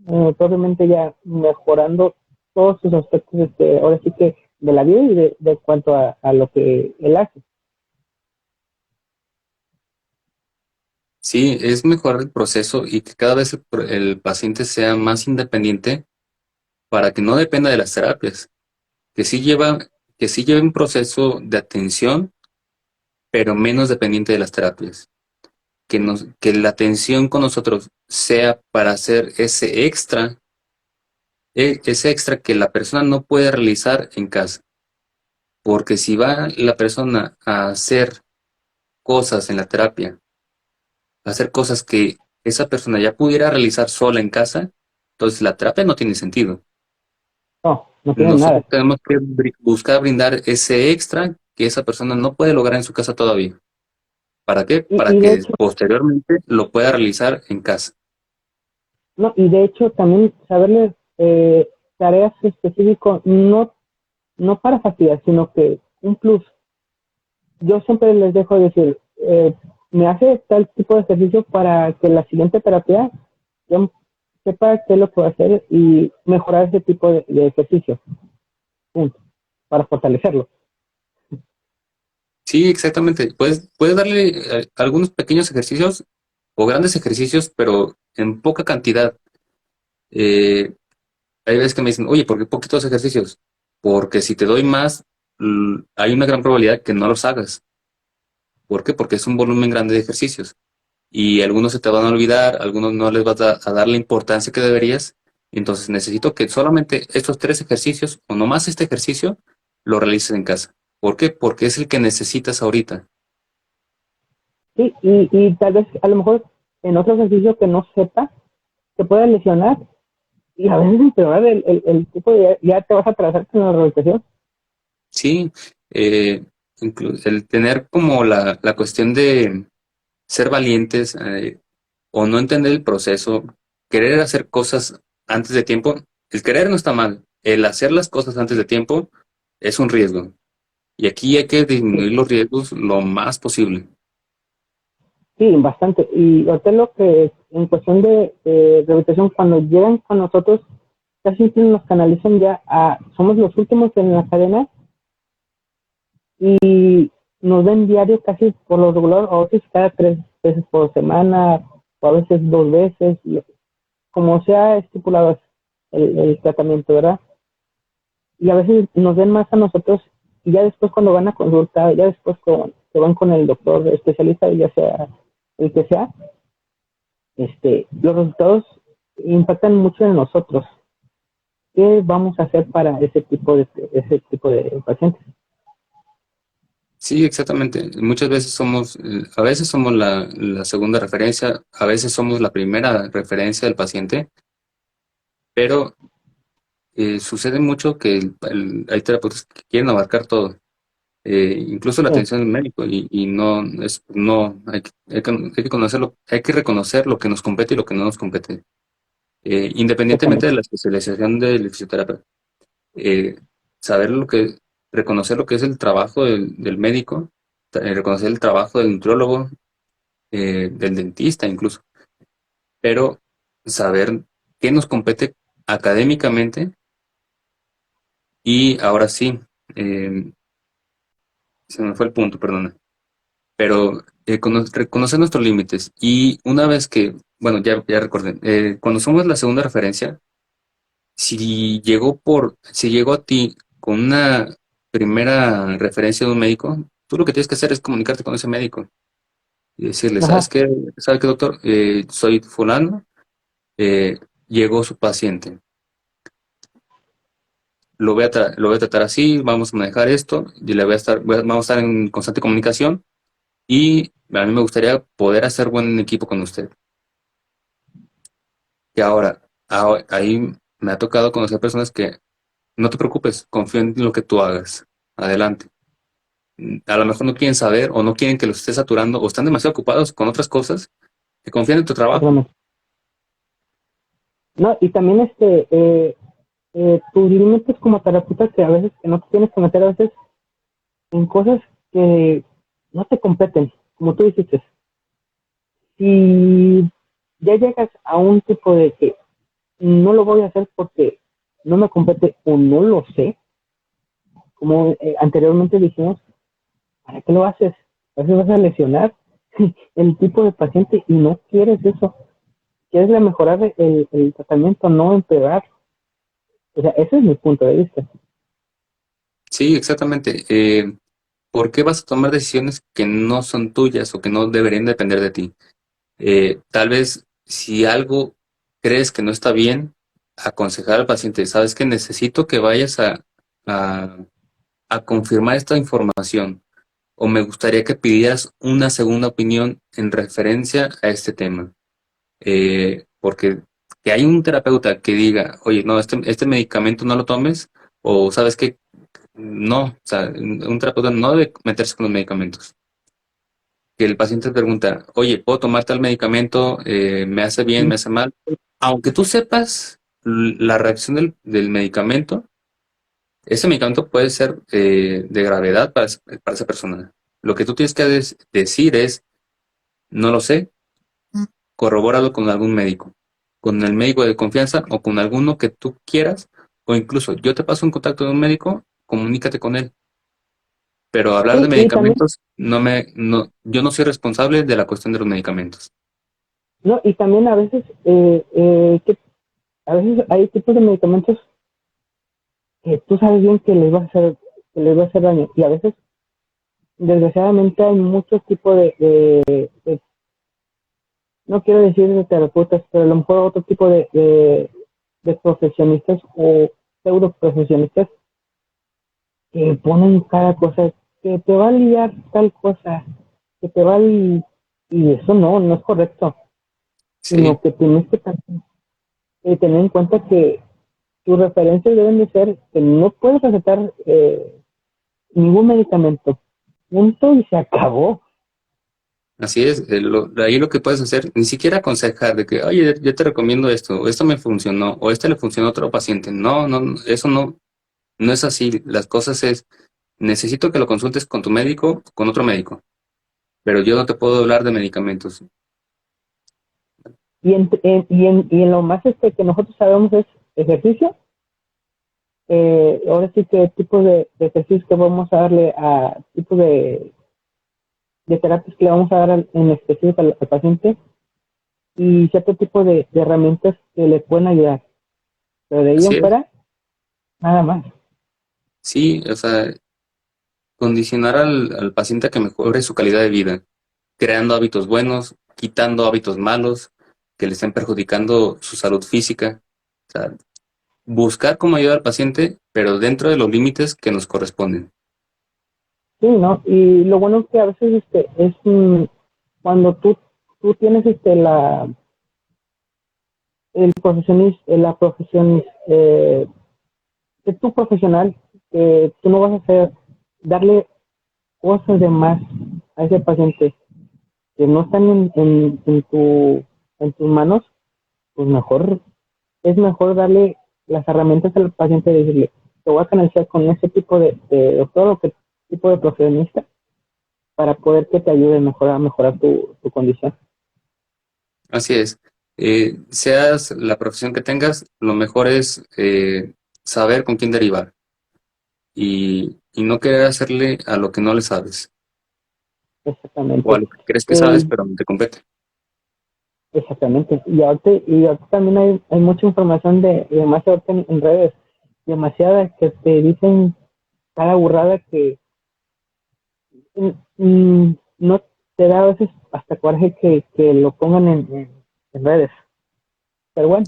probablemente ya mejorando todos sus aspectos, ahora sí que de la vida y de cuanto a lo que él hace. Sí, es mejorar el proceso y que cada vez el paciente sea más independiente para que no dependa de las terapias, que sí lleva, que sí lleve un proceso de atención, pero menos dependiente de las terapias. Que la atención con nosotros sea para hacer ese extra que la persona no puede realizar en casa. Porque si va la persona a hacer cosas en la terapia, a hacer cosas que esa persona ya pudiera realizar sola en casa, entonces la terapia no tiene sentido. No, no tiene Nosotros nada. tenemos que buscar brindar ese extra que esa persona no puede lograr en su casa todavía. ¿Para qué? Para Y de que hecho, posteriormente lo pueda realizar en casa. no, y de hecho también saberle tareas específicas, no, no para fastidiar, sino que un plus. Yo siempre les dejo decir, me hace tal tipo de ejercicio para que la siguiente terapia yo sepa qué es lo que va a hacer y mejorar ese tipo de ejercicio, punto, para fortalecerlo. Sí, exactamente. Puedes darle algunos pequeños ejercicios o grandes ejercicios, pero en poca cantidad. Eh, Hay veces que me dicen, oye, ¿por qué poquitos ejercicios? Porque si te doy más, hay una gran probabilidad que no los hagas. ¿Por qué? Porque es un volumen grande de ejercicios. Y algunos se te van a olvidar, algunos no les vas a dar la importancia que deberías. Entonces necesito que solamente estos 3 ejercicios, o nomás este ejercicio, lo realices en casa. ¿Por qué? Porque es el que necesitas ahorita. Sí, y tal vez a lo mejor en otro ejercicio que no sepa, te puede lesionar y a veces empeorar el tipo de, ya te vas a atrasar con la rehabilitación. Sí, eh, el tener como la cuestión de ser valientes, o no entender el proceso, querer hacer cosas antes de tiempo, el querer no está mal, el hacer las cosas antes de tiempo es un riesgo. Y aquí hay que Sí, disminuir los riesgos lo más posible. sí, bastante. Y ahorita lo que en cuestión de rehabilitación, cuando llegan con nosotros, casi siempre nos canalizan ya a, somos los últimos en la cadena y nos ven diario casi por lo regular, a veces cada 3 veces por semana, o a veces 2 veces, como sea estipulado el tratamiento, ¿verdad? Y a veces nos ven más a nosotros y ya después cuando van a consultar, ya después que van con el doctor especialista, ya sea el que sea, los resultados impactan mucho en nosotros. ¿Qué vamos a hacer para ese tipo de pacientes? Sí, exactamente. Muchas veces a veces somos la segunda referencia, a veces somos la primera referencia del paciente, pero sucede mucho que hay terapeutas que quieren abarcar todo, incluso la Sí, atención del médico, y no, hay que conocerlo, hay que reconocer lo que nos compete y lo que no nos compete, independientemente exactamente. de la especialización del fisioterapeuta. eh, Saber reconocer lo que es el trabajo del médico, reconocer el trabajo del nutriólogo, del dentista incluso, pero saber qué nos compete académicamente. Y ahora sí, eh, se me fue el punto, perdona, pero reconocer nuestros límites. Y una vez que, bueno, ya recordé, cuando somos la segunda referencia, si llegó a ti con una primera referencia de un médico, tú lo que tienes que hacer es comunicarte con ese médico y decirle, ¿sabes Ajá. qué? ¿Sabes qué, doctor? Soy fulano, eh, llegó su paciente. Lo voy a tratar así, vamos a manejar esto, y vamos a estar en constante comunicación, y a mí me gustaría poder hacer buen equipo con usted. Y ahí me ha tocado conocer personas que no te preocupes, confío en lo que tú hagas. Adelante. A lo mejor no quieren saber o no quieren que los estés saturando o están demasiado ocupados con otras cosas que confían en tu trabajo. Exactamente. No, y también tus límites como terapeuta que a veces que no te tienes que meter a veces en cosas que no te competen, como tú dijiste. Si ya llegas a un tipo de que no lo voy a hacer porque no me compete o no lo sé, como anteriormente dijimos, ¿para qué lo haces? A veces vas a lesionar el tipo de paciente y no quieres eso. Quieres mejorar el tratamiento, no empeorar. O sea, ese es mi punto de vista. Sí, exactamente. ¿Por qué vas a tomar decisiones que no son tuyas o que no deberían depender de ti? Tal vez si algo crees que no está bien, aconsejar al paciente, sabes que necesito que vayas a, a confirmar esta información, o me gustaría que pidieras una segunda opinión en referencia a este tema. Porque que hay un terapeuta que diga, oye, no, este medicamento no lo tomes, o sabes que no, o sea, un terapeuta no debe meterse con los medicamentos. Que el paciente te pregunta, oye, ¿puedo tomar tal medicamento? ¿Me hace bien, me hace mal? Aunque tú sepas la reacción del medicamento, ese medicamento puede ser de gravedad para esa persona. Lo que tú tienes que decir es, no lo sé, corrobóralo con algún médico, con el médico de confianza o con alguno que tú quieras, o incluso yo te paso un contacto de un médico, comunícate con él. Pero hablar de Sí, y también, medicamentos, yo no soy responsable de la cuestión de los medicamentos. No, y también a veces, a veces hay tipos de medicamentos que tú sabes bien que les va a hacer daño. Y a veces, desgraciadamente, hay muchos tipos no quiero decir de terapeutas, pero a lo mejor otro tipo de profesionistas o pseudo profesionistas que ponen cada cosa, que te va a liar tal cosa, que te va a y eso no es correcto, Sí, sino que tienes que tener en cuenta que tus referencias deben de ser que no puedes recetar ningún medicamento, punto y se acabó. así es. Ahí lo que puedes hacer, ni siquiera aconsejar de que, oye, yo te recomiendo esto, o esto me funcionó, o este le funcionó a otro paciente. No, no, eso no, no es así. Las cosas es, necesito que lo consultes con tu médico, con otro médico, pero yo no te puedo hablar de medicamentos. Y en lo más que nosotros sabemos es ejercicio. Ahora sí que tipos de ejercicios que vamos a darle a tipos de terapias que le vamos a dar en específico al paciente y cierto tipo de herramientas que le pueden ayudar. Pero de ahí Así en es. fuera, nada más. Sí, o sea, condicionar al paciente a que mejore su calidad de vida, creando hábitos buenos, quitando hábitos malos que le estén perjudicando su salud física. O sea, buscar cómo ayudar al paciente, pero dentro de los límites que nos corresponden. Sí, ¿no? Y lo bueno que a veces es cuando tú tienes el profesionista, la profesión, que tú profesional, que tú no vas a hacer, darle cosas de más a ese paciente que no están en tus manos, pues es mejor darle las herramientas al paciente y decirle, te voy a canalizar con ese tipo de doctor o qué tipo de profesionista para poder que te ayude a mejorar tu condición. Así es. Seas la profesión que tengas, lo mejor es saber con quién derivar y no querer hacerle a lo que no le sabes o a Exactamente. lo que crees que sabes, Eh, pero no te compete. exactamente. Y ahorita también hay mucha información demasiado en redes, demasiada que te dicen cada burrada que no te da a veces hasta coraje que lo pongan en redes. Pero bueno,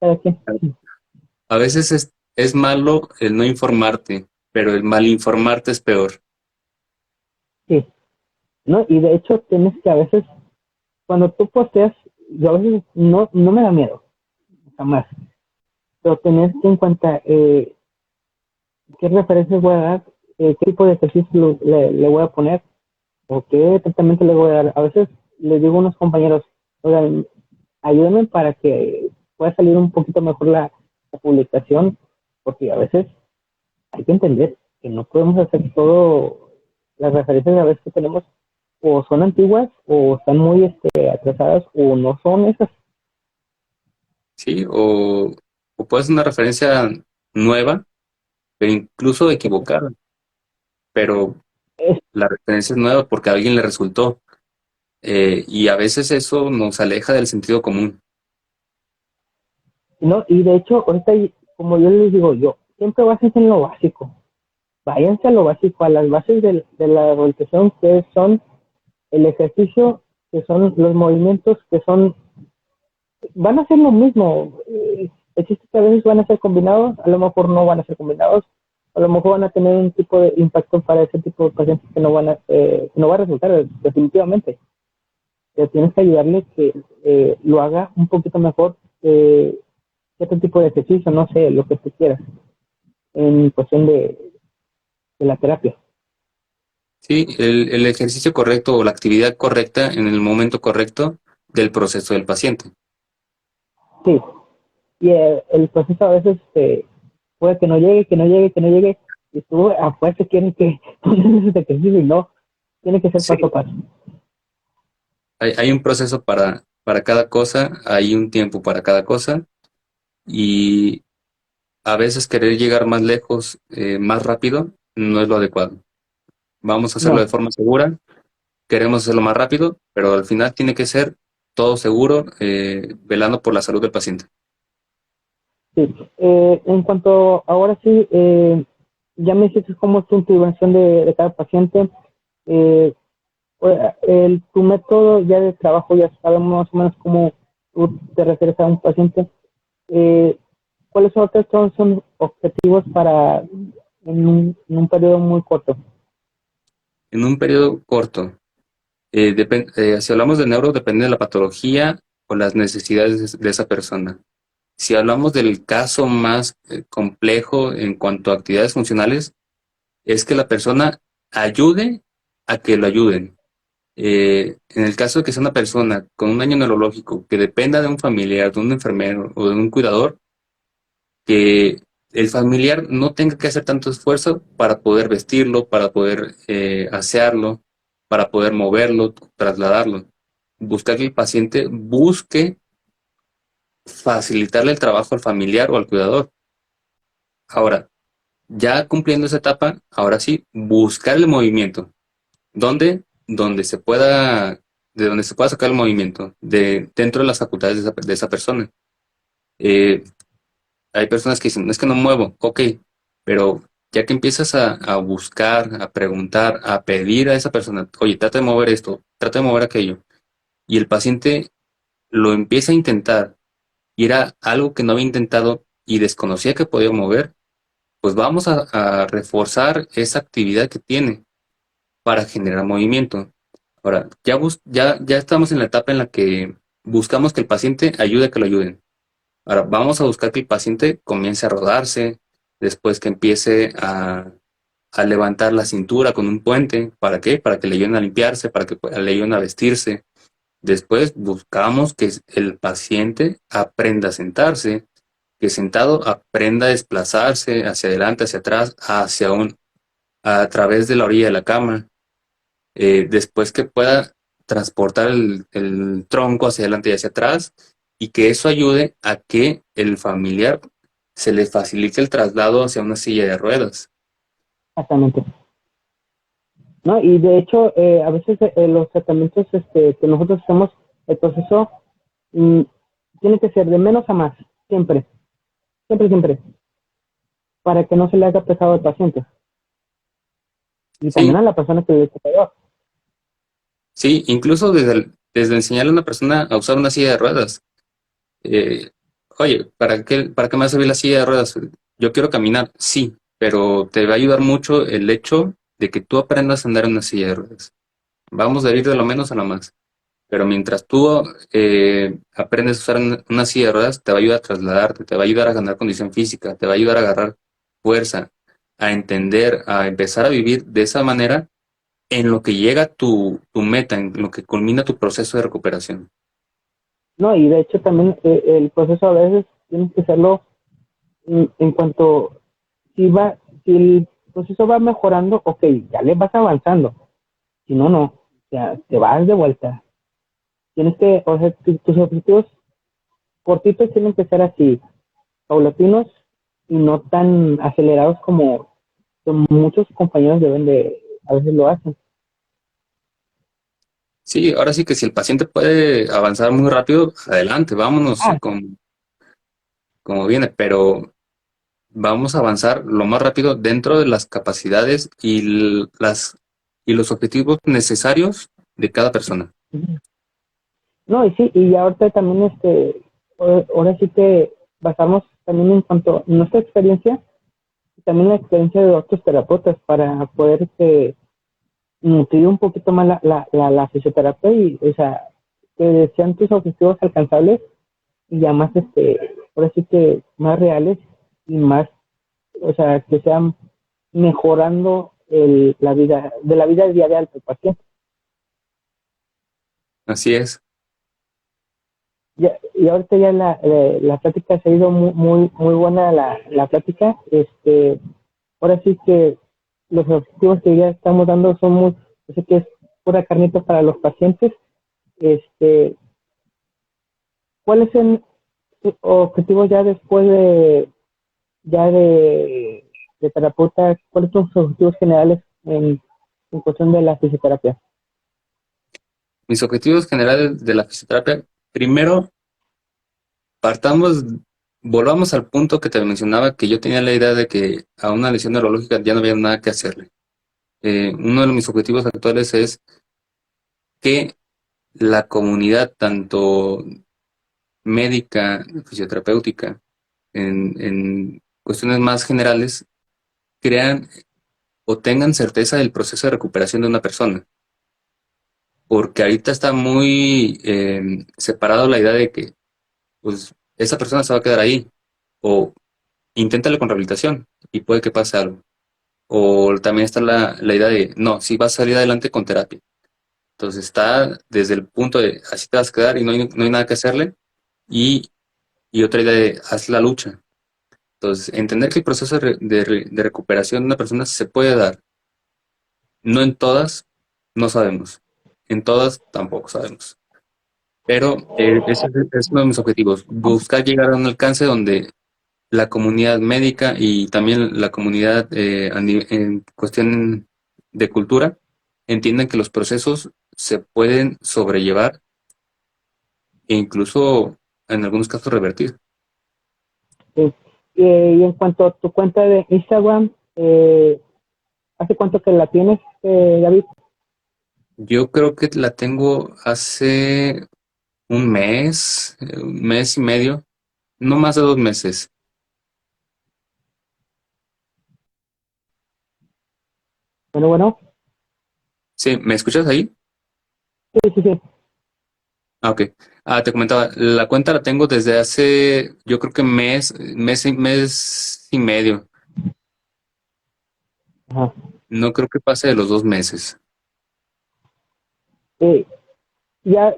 cada quien. A veces es malo el no informarte, pero el mal informarte es peor. Sí, ¿no? Y de hecho tienes que a veces, cuando tú posteas, yo a veces no me da miedo, jamás, pero tener que en cuenta qué referencias voy a dar, qué tipo de ejercicio le voy a poner o qué tratamiento le voy a dar. A veces les digo a unos compañeros, oigan, ayúdenme para que pueda salir un poquito mejor la publicación, porque a veces hay que entender que no podemos hacer todo, las referencias a veces que tenemos o son antiguas o están muy atrasadas o no son esas. ¿Sí? O puede ser una referencia nueva, pero incluso equivocada, pero Es, la referencia es nueva porque a alguien le resultó. Y a veces eso nos aleja del sentido común. ¿no? Y de hecho, ahorita, como yo les digo, yo siempre bájense en lo básico, váyanse a lo básico, a las bases de la rehabilitación, que son el ejercicio, que son los movimientos, que son, van a ser lo mismo. Existe que a veces van a ser combinados, a lo mejor no van a ser combinados, a lo mejor van a tener un tipo de impacto para ese tipo de pacientes que no va a resultar definitivamente. Pero tienes que ayudarle que lo haga un poquito mejor, cierto tipo de ejercicio, no sé, lo que tú quieras, en cuestión de la terapia. Sí, el ejercicio correcto o la actividad correcta en el momento correcto del proceso del paciente. Sí, y el proceso a veces puede que no llegue, que no llegue, que no llegue, y tú a fuerza quieres que poner ese ejercicio y no, tiene que ser paso a Sí, paso. hay un proceso para cada cosa, hay un tiempo para cada cosa y a veces querer llegar más lejos, más rápido, no es lo adecuado. Vamos a hacerlo de No, forma segura, queremos hacerlo más rápido, pero al final tiene que ser todo seguro, velando por la salud del paciente. Sí. En cuanto, ahora sí, ya me dijiste cómo es tu intervención de cada paciente. Eh, Tu método ya de trabajo, ya sabemos más o menos cómo tú te refieres a un paciente. Eh, ¿Cuáles otros son objetivos para en un periodo muy corto? En un periodo corto, si hablamos de neuro, depende de la patología o las necesidades de esa persona. Si hablamos del caso más complejo en cuanto a actividades funcionales, es que la persona ayude a que lo ayuden. En el caso de que sea una persona con un daño neurológico que dependa de un familiar, de un enfermero o de un cuidador, que el familiar no tenga que hacer tanto esfuerzo para poder vestirlo, para poder asearlo, para poder moverlo, trasladarlo. Buscar que el paciente busque facilitarle el trabajo al familiar o al cuidador. Ahora, ya cumpliendo esa etapa, ahora sí, buscar el movimiento. ¿Dónde? De donde se pueda sacar el movimiento, dentro de las facultades de esa persona. Eh, Hay personas que dicen, es que no muevo, ok, pero ya que empiezas a buscar, a preguntar, a pedir a esa persona, oye, trata de mover esto, trata de mover aquello, y el paciente lo empieza a intentar, y era algo que no había intentado y desconocía que podía mover, pues vamos a reforzar esa actividad que tiene para generar movimiento. Ahora, ya estamos en la etapa en la que buscamos que el paciente ayude a que lo ayuden. Ahora, vamos a buscar que el paciente comience a rodarse, después que empiece a levantar la cintura con un puente. ¿Para qué? Para que le ayuden a limpiarse, para que le ayuden a vestirse. Después buscamos que el paciente aprenda a sentarse, que sentado aprenda a desplazarse hacia adelante, hacia atrás, a través de la orilla de la cama. Después que pueda transportar el tronco hacia adelante y hacia atrás, y que eso ayude a que el familiar se le facilite el traslado hacia una silla de ruedas. Exactamente. ¿No? Y de hecho, a veces los tratamientos que nosotros hacemos, el proceso mm, tiene que ser de menos a más, siempre, siempre, siempre, para que no se le haga pesado al paciente y también Sí, a la persona que le está peor. sí, incluso desde enseñarle a una persona a usar una silla de ruedas. Eh, Oye, para qué me va a servir la silla de ruedas? Yo quiero caminar, sí, pero te va a ayudar mucho el hecho de que tú aprendas a andar en una silla de ruedas. Vamos a ir de lo menos a lo más. Pero mientras tú aprendes a usar una silla de ruedas, te va a ayudar a trasladarte, te va a ayudar a ganar condición física, te va a ayudar a agarrar fuerza, a entender, a empezar a vivir de esa manera en lo que llega tu meta, en lo que culmina tu proceso de recuperación. No, y de hecho también el proceso a veces tienes que hacerlo en cuanto si el proceso va mejorando, ok, ya le vas avanzando. Si no, no, o sea, te vas de vuelta. Tienes que, o sea, tus objetivos cortitos tienen que ser así, paulatinos y no tan acelerados como muchos compañeros a veces lo hacen. Sí, ahora sí que si el paciente puede avanzar muy rápido, adelante, vámonos Ah, como viene, pero vamos a avanzar lo más rápido dentro de las capacidades y los objetivos necesarios de cada persona. no, y sí, y ahorita también, ahora sí que basamos también en cuanto a nuestra experiencia y también la experiencia de otros terapeutas para poder nutrir un poquito más la fisioterapia y, o sea, que sean tus objetivos alcanzables y ya más, ahora sí que más reales y más, o sea, que sean mejorando la vida diaria del paciente. Así es. Y ahorita ya la plática se ha ido muy buena la plática. Ahora sí que los objetivos que ya estamos dando son yo sé que es pura carnita para los pacientes. Este, ¿Cuáles son tus objetivos ya después ya de terapeuta? ¿Cuáles son sus objetivos generales en cuestión de la fisioterapia? Mis objetivos generales de la fisioterapia, primero, partamos, volvamos al punto que te mencionaba, que yo tenía la idea de que a una lesión neurológica ya no había nada que hacerle. Uno de mis objetivos actuales es que la comunidad, tanto médica, fisioterapéutica, en cuestiones más generales, crean o tengan certeza del proceso de recuperación de una persona. Porque ahorita está muy separado la idea de que pues, esa persona se va a quedar ahí. O inténtale con rehabilitación y puede que pase algo. O también está la idea de, no, si vas a salir adelante con terapia. Entonces está desde el punto de, así te vas a quedar y no hay nada que hacerle. Y, y otra idea de, haz la lucha. Entonces, entender que el proceso de recuperación de una persona se puede dar. No en todas, no sabemos. En todas, tampoco sabemos. Pero ese es uno de mis objetivos, buscar llegar a un alcance donde la comunidad médica y también la comunidad en cuestión de cultura entiendan que los procesos se pueden sobrellevar e incluso en algunos casos revertir. Sí. Y en cuanto a tu cuenta de Instagram, ¿hace cuánto que la tienes, David? Yo creo que la tengo hace un mes y medio, no más de 2 meses. Bueno, bueno. Sí, ¿me escuchas ahí? Sí, sí, sí. Ah, ok. Te comentaba, la cuenta la tengo desde hace, yo creo que mes y medio. Ajá. No creo que pase de los 2 meses. Eh, ¿Ya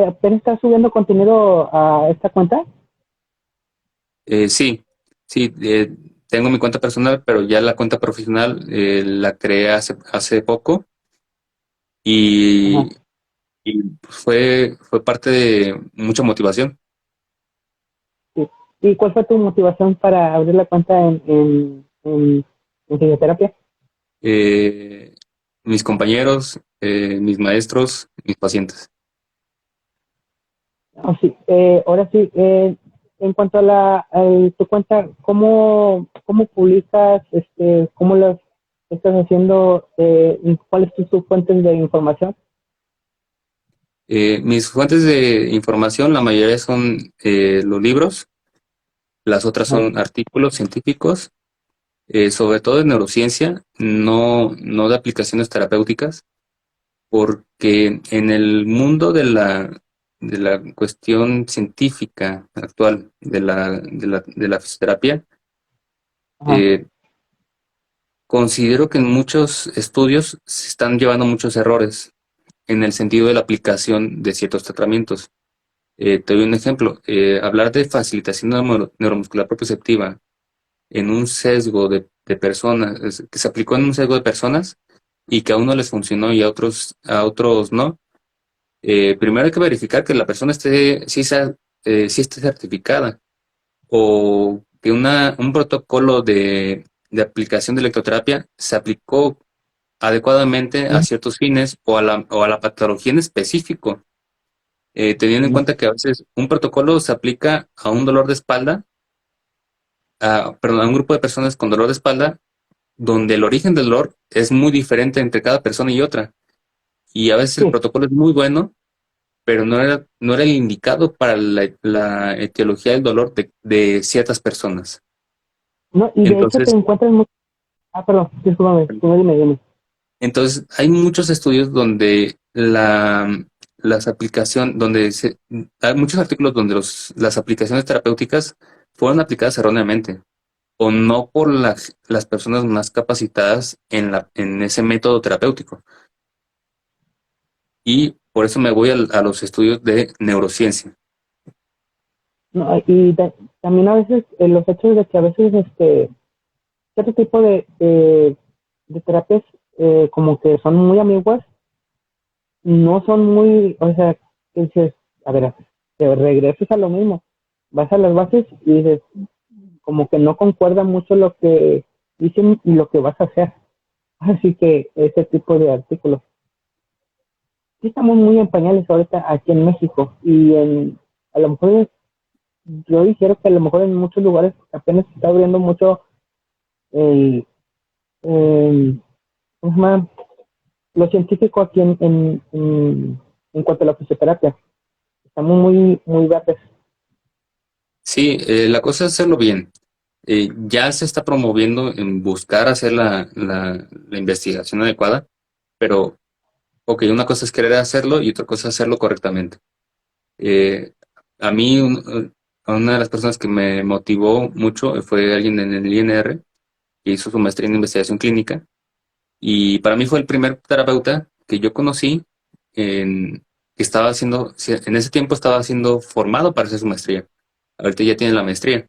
apenas estás subiendo contenido a esta cuenta? Sí, sí, tengo mi cuenta personal, pero ya la cuenta profesional la creé hace poco Ajá. y, y fue parte de mucha motivación. Sí. ¿Y cuál fue tu motivación para abrir la cuenta en fisioterapia? Eh, Mis compañeros, mis maestros, mis pacientes. Oh, sí. Ahora sí, en cuanto a tu cuenta, ¿cómo publicas, cómo las estás haciendo, cuáles son tus fuentes de información? Mis fuentes de información, la mayoría son los libros, las otras Ajá. son artículos científicos, sobre todo de neurociencia, no de aplicaciones terapéuticas, porque en el mundo de la cuestión científica actual de la fisioterapia, Ajá. eh, considero que en muchos estudios se están llevando muchos errores en el sentido de la aplicación de ciertos tratamientos. Te doy un ejemplo. Hablar de facilitación neuromuscular proprioceptiva en un sesgo de personas, que se aplicó en un sesgo de personas y que a uno les funcionó y a otros no. Primero hay que verificar que la persona sí esté certificada o que un protocolo de aplicación de electroterapia se aplicó adecuadamente a Ujú. ciertos fines o a la patología en específico, teniendo en Ujú. cuenta que a veces un protocolo se aplica a un dolor de espalda, perdón, a un grupo de personas con dolor de espalda, donde el origen del dolor es muy diferente entre cada persona y otra. Y a veces el Sí. protocolo es muy bueno, pero no era el indicado para la etiología del dolor de ciertas personas. No, y de hecho te Entonces, encuentras mucho. Ah, perdón, discúlpame, dime. entonces hay muchos estudios donde las aplicaciones, hay muchos artículos donde las aplicaciones terapéuticas fueron aplicadas erróneamente o no por las personas más capacitadas en ese método terapéutico. Y por eso me voy a los estudios de neurociencia. No, y también a veces los hechos de que a veces cierto tipo de terapias como que son muy ambiguas, no son muy, o sea, que dices, a ver, te regresas a lo mismo, vas a las bases y dices, como que no concuerda mucho lo que dicen y lo que vas a hacer. Así que ese tipo de artículos. sí estamos muy en pañales ahorita aquí en México y a lo mejor yo dijeron que a lo mejor en muchos lugares apenas se está abriendo mucho el, el- ¿cómo se llama? Lo científico aquí en cuanto a la fisioterapia. Estamos muy verdes. Sí, la cosa es hacerlo bien. Ya se está promoviendo en buscar hacer la investigación adecuada, pero, ok, una cosa es querer hacerlo y otra cosa es hacerlo correctamente. Eh, a mí, una de las personas que me motivó mucho fue alguien en el INR que hizo su maestría en investigación clínica y para mí fue el primer terapeuta que yo conocí que estaba haciendo, en ese tiempo estaba siendo formado para hacer su maestría. Ahorita ya tiene la maestría.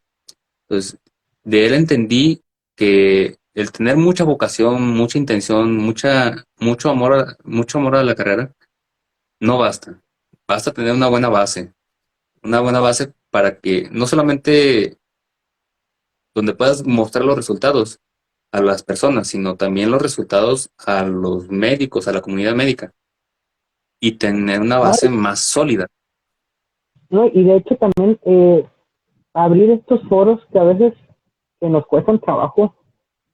Entonces, de él entendí que el tener mucha vocación, mucha intención, mucho amor a la carrera, no basta. Basta tener una buena base para que no solamente donde puedas mostrar los resultados a las personas, sino también los resultados a los médicos, a la comunidad médica, y tener una No, base más sólida. no, y de hecho también abrir estos foros que a veces que nos cuestan trabajo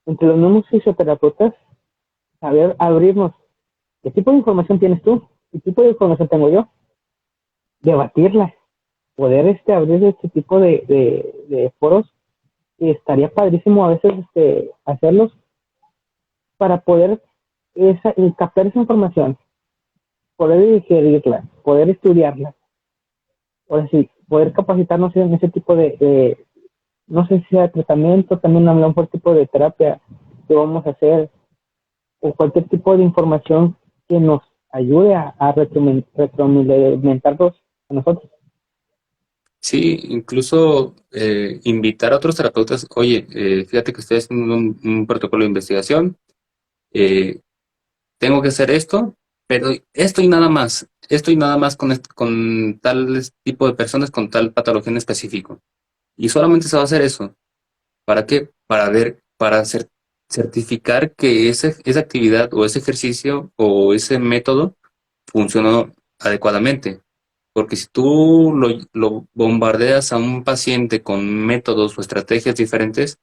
entre los mismos fisioterapeutas, saber abrirnos. ¿Qué tipo de información tienes tú? ¿Qué tipo de información tengo yo? Debatirla, poder abrir este tipo de foros, y estaría padrísimo a veces hacerlos para poder captar esa información, poder digerirla, poder estudiarla, o sí, poder capacitarnos en ese tipo no sé si sea tratamiento, también a lo mejor tipo de terapia que vamos a hacer, o cualquier tipo de información que nos ayude a retroalimentarnos a nosotros. Sí, incluso invitar a otros terapeutas, oye, fíjate que estoy haciendo un protocolo de investigación, eh, tengo que hacer esto, pero esto y nada más con tal tipo de personas con tal patología en específico. Y solamente se va a hacer eso. ¿Para qué? Para ver, certificar que esa actividad o ese ejercicio o ese método funcionó adecuadamente. Porque si tú lo bombardeas a un paciente con métodos o estrategias diferentes,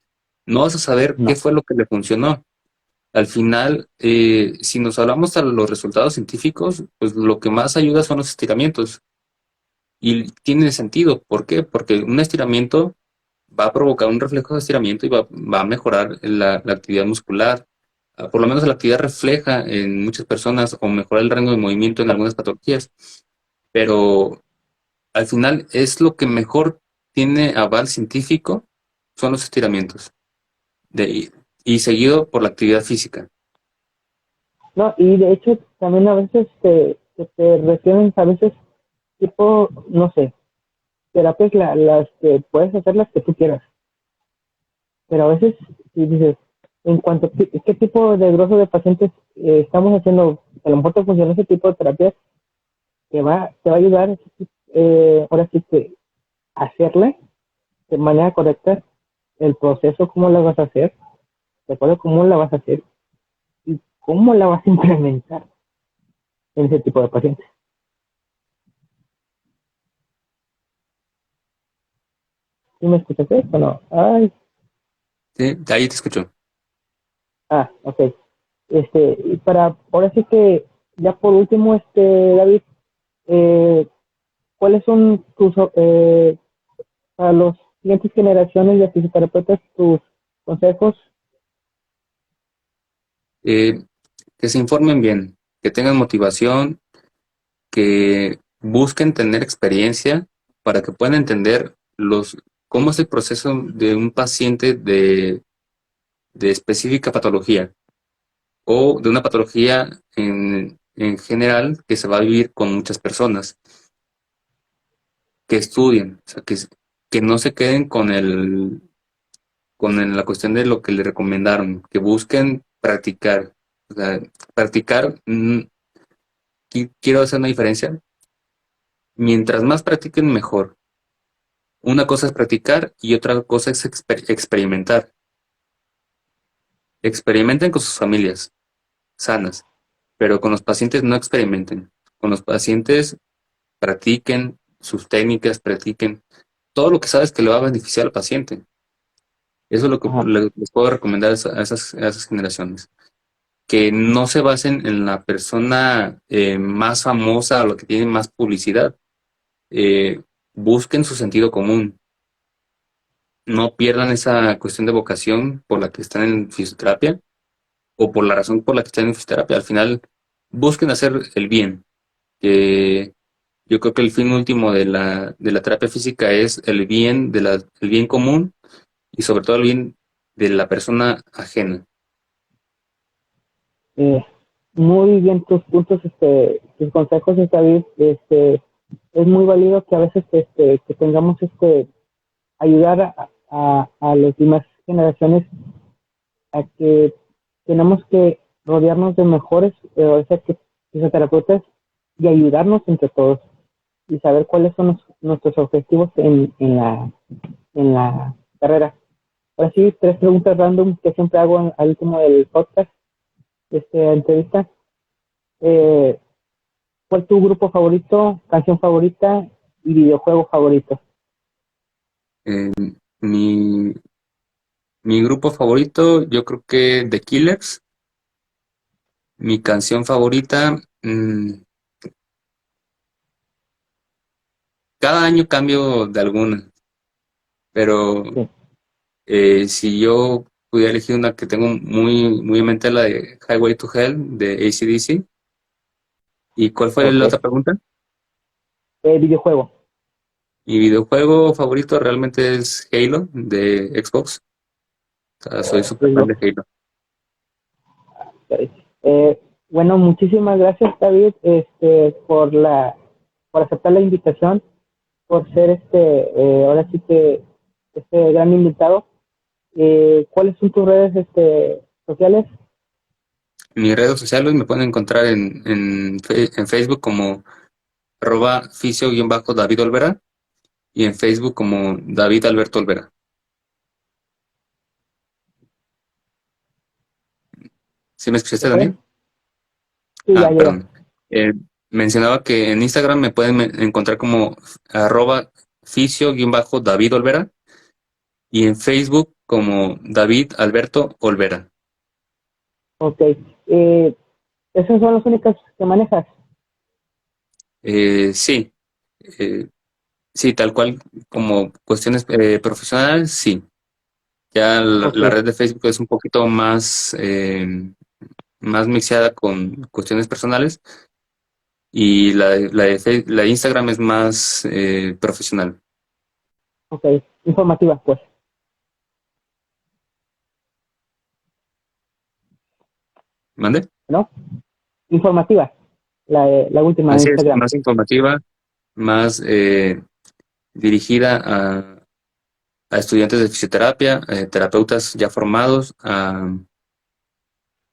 no vas a saber qué No, fue lo que le funcionó. Al final, si nos hablamos a los resultados científicos, pues lo que más ayuda son los estiramientos. Y tiene sentido. ¿Por qué? Porque un estiramiento va a provocar un reflejo de estiramiento y va a mejorar la actividad muscular. Por lo menos la actividad refleja en muchas personas o mejora el rango de movimiento en algunas patologías. Pero al final es lo que mejor tiene aval científico, son los estiramientos. De, y seguido por la actividad física. no, y de hecho también a veces te refieren a veces tipo, no sé, terapias las que puedes hacer las que tú quieras, pero a veces si dices, en cuanto a qué tipo de grueso de pacientes estamos haciendo, a lo mejor te funciona ese tipo de terapias, te va a ayudar ahora sí que hacerle de manera correcta el proceso, cómo la vas a hacer, de acuerdo cómo la vas a hacer y cómo la vas a implementar en ese tipo de pacientes. ¿Sí me escuchas esto? No. Ay, ¿Sí? Ahí te escucho. ok. Y para, ahora sí que, ya por último, David, eh, ¿cuáles son para los siguientes generaciones de fisioterapeutas, tus consejos? Eh, que se informen bien, que tengan motivación, que busquen tener experiencia para que puedan entender cómo es el proceso de un paciente de específica patología o de una patología en general que se va a vivir con muchas personas, que estudien, o sea, que no se queden la cuestión de lo que le recomendaron, que busquen practicar. O sea, practicar, quiero hacer una diferencia. Mientras más practiquen, mejor. Una cosa es practicar y otra cosa es experimentar. Experimenten con sus familias sanas, pero con los pacientes no experimenten. con los pacientes, practiquen sus técnicas, practiquen todo lo que sabes que le va a beneficiar al paciente. Eso es lo que Ajá. les puedo recomendar a esas generaciones. Que no se basen en la persona más famosa o la que tiene más publicidad. Eh, Busquen su sentido común. No pierdan esa cuestión de vocación por la que están en fisioterapia o por la razón por la que están en fisioterapia. Al final, busquen hacer el bien. Que yo creo que el fin último de la terapia física es el bien el bien común y sobre todo el bien de la persona ajena. Eh, Muy bien tus puntos, tus consejos, David. Es muy válido que a veces que tengamos ayudar a las demás generaciones a que tenemos que rodearnos de mejores, o sea, que fisioterapeutas y ayudarnos entre todos y saber cuáles son nuestros objetivos en la carrera. Ahora sí, tres preguntas random que siempre hago al último del podcast, de esta entrevista. Eh, ¿Cuál es tu grupo favorito, canción favorita y videojuego favorito? Eh, mi, mi grupo favorito, yo creo que The Killers. Mi canción favorita, cada año cambio de alguna, pero Sí, si yo pudiera elegir una que tengo muy en mente, la de Highway to Hell de AC/DC. ¿Y cuál fue ok. la otra pregunta? Videojuego. Mi videojuego favorito realmente es Halo de Xbox. O sea, soy súper fan de Xbox. Halo. Bueno, muchísimas gracias, David, por aceptar la invitación, por ser ahora sí que este gran invitado. ¿Cuáles son tus redes sociales? Mis redes sociales me pueden encontrar en Facebook como @fisio_David Olvera y en Facebook como David Alberto Olvera. ¿Sí me escuchaste, ¿Se fue? Daniel? Sí, ya, Ah, ya, ya. perdón. Mencionaba que en Instagram me pueden encontrar como @fisio_David Olvera y en Facebook como David Alberto Olvera. Ok. Eh, ¿Esas son las únicas que manejas? Sí, eh, sí, tal cual como cuestiones profesionales, sí. Ya Ok, la red de Facebook es un poquito más mixeada con cuestiones personales y la de Instagram es más profesional. ok. Informativa, pues, ¿Mande? ¿no? Informativa, la última de Así es, Instagram. más informativa, más dirigida a estudiantes de fisioterapia, terapeutas ya formados, a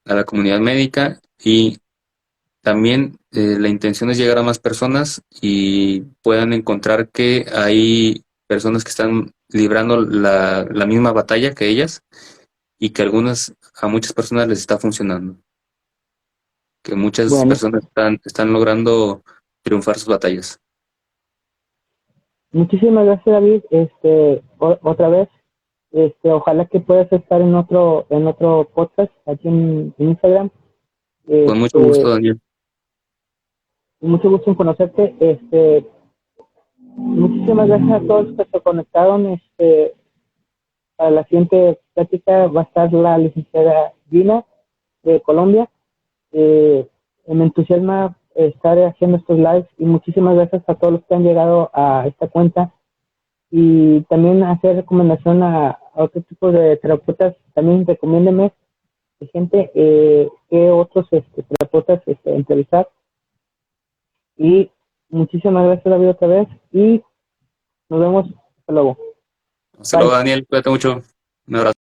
la comunidad médica y también la intención es llegar a más personas y puedan encontrar que hay personas que están librando la misma batalla que ellas y que a muchas personas les está funcionando, que muchas Bueno, personas están logrando triunfar sus batallas. muchísimas gracias, David. Otra vez, ojalá que puedas estar en otro podcast aquí en Instagram. Con mucho gusto, Este, Daniel. mucho gusto en conocerte. Muchísimas gracias a todos los que se conectaron. Para la siguiente plática va a estar la licenciada Gina de Colombia. Me entusiasma estar haciendo estos lives y muchísimas gracias a todos los que han llegado a esta cuenta y también hacer recomendación a otro tipo de terapeutas. También recomiéndeme gente que otros terapeutas entrevistar y muchísimas gracias, David, otra vez y nos vemos. Hasta luego. Hasta luego, Bye. Daniel. Cuídate mucho. Un abrazo.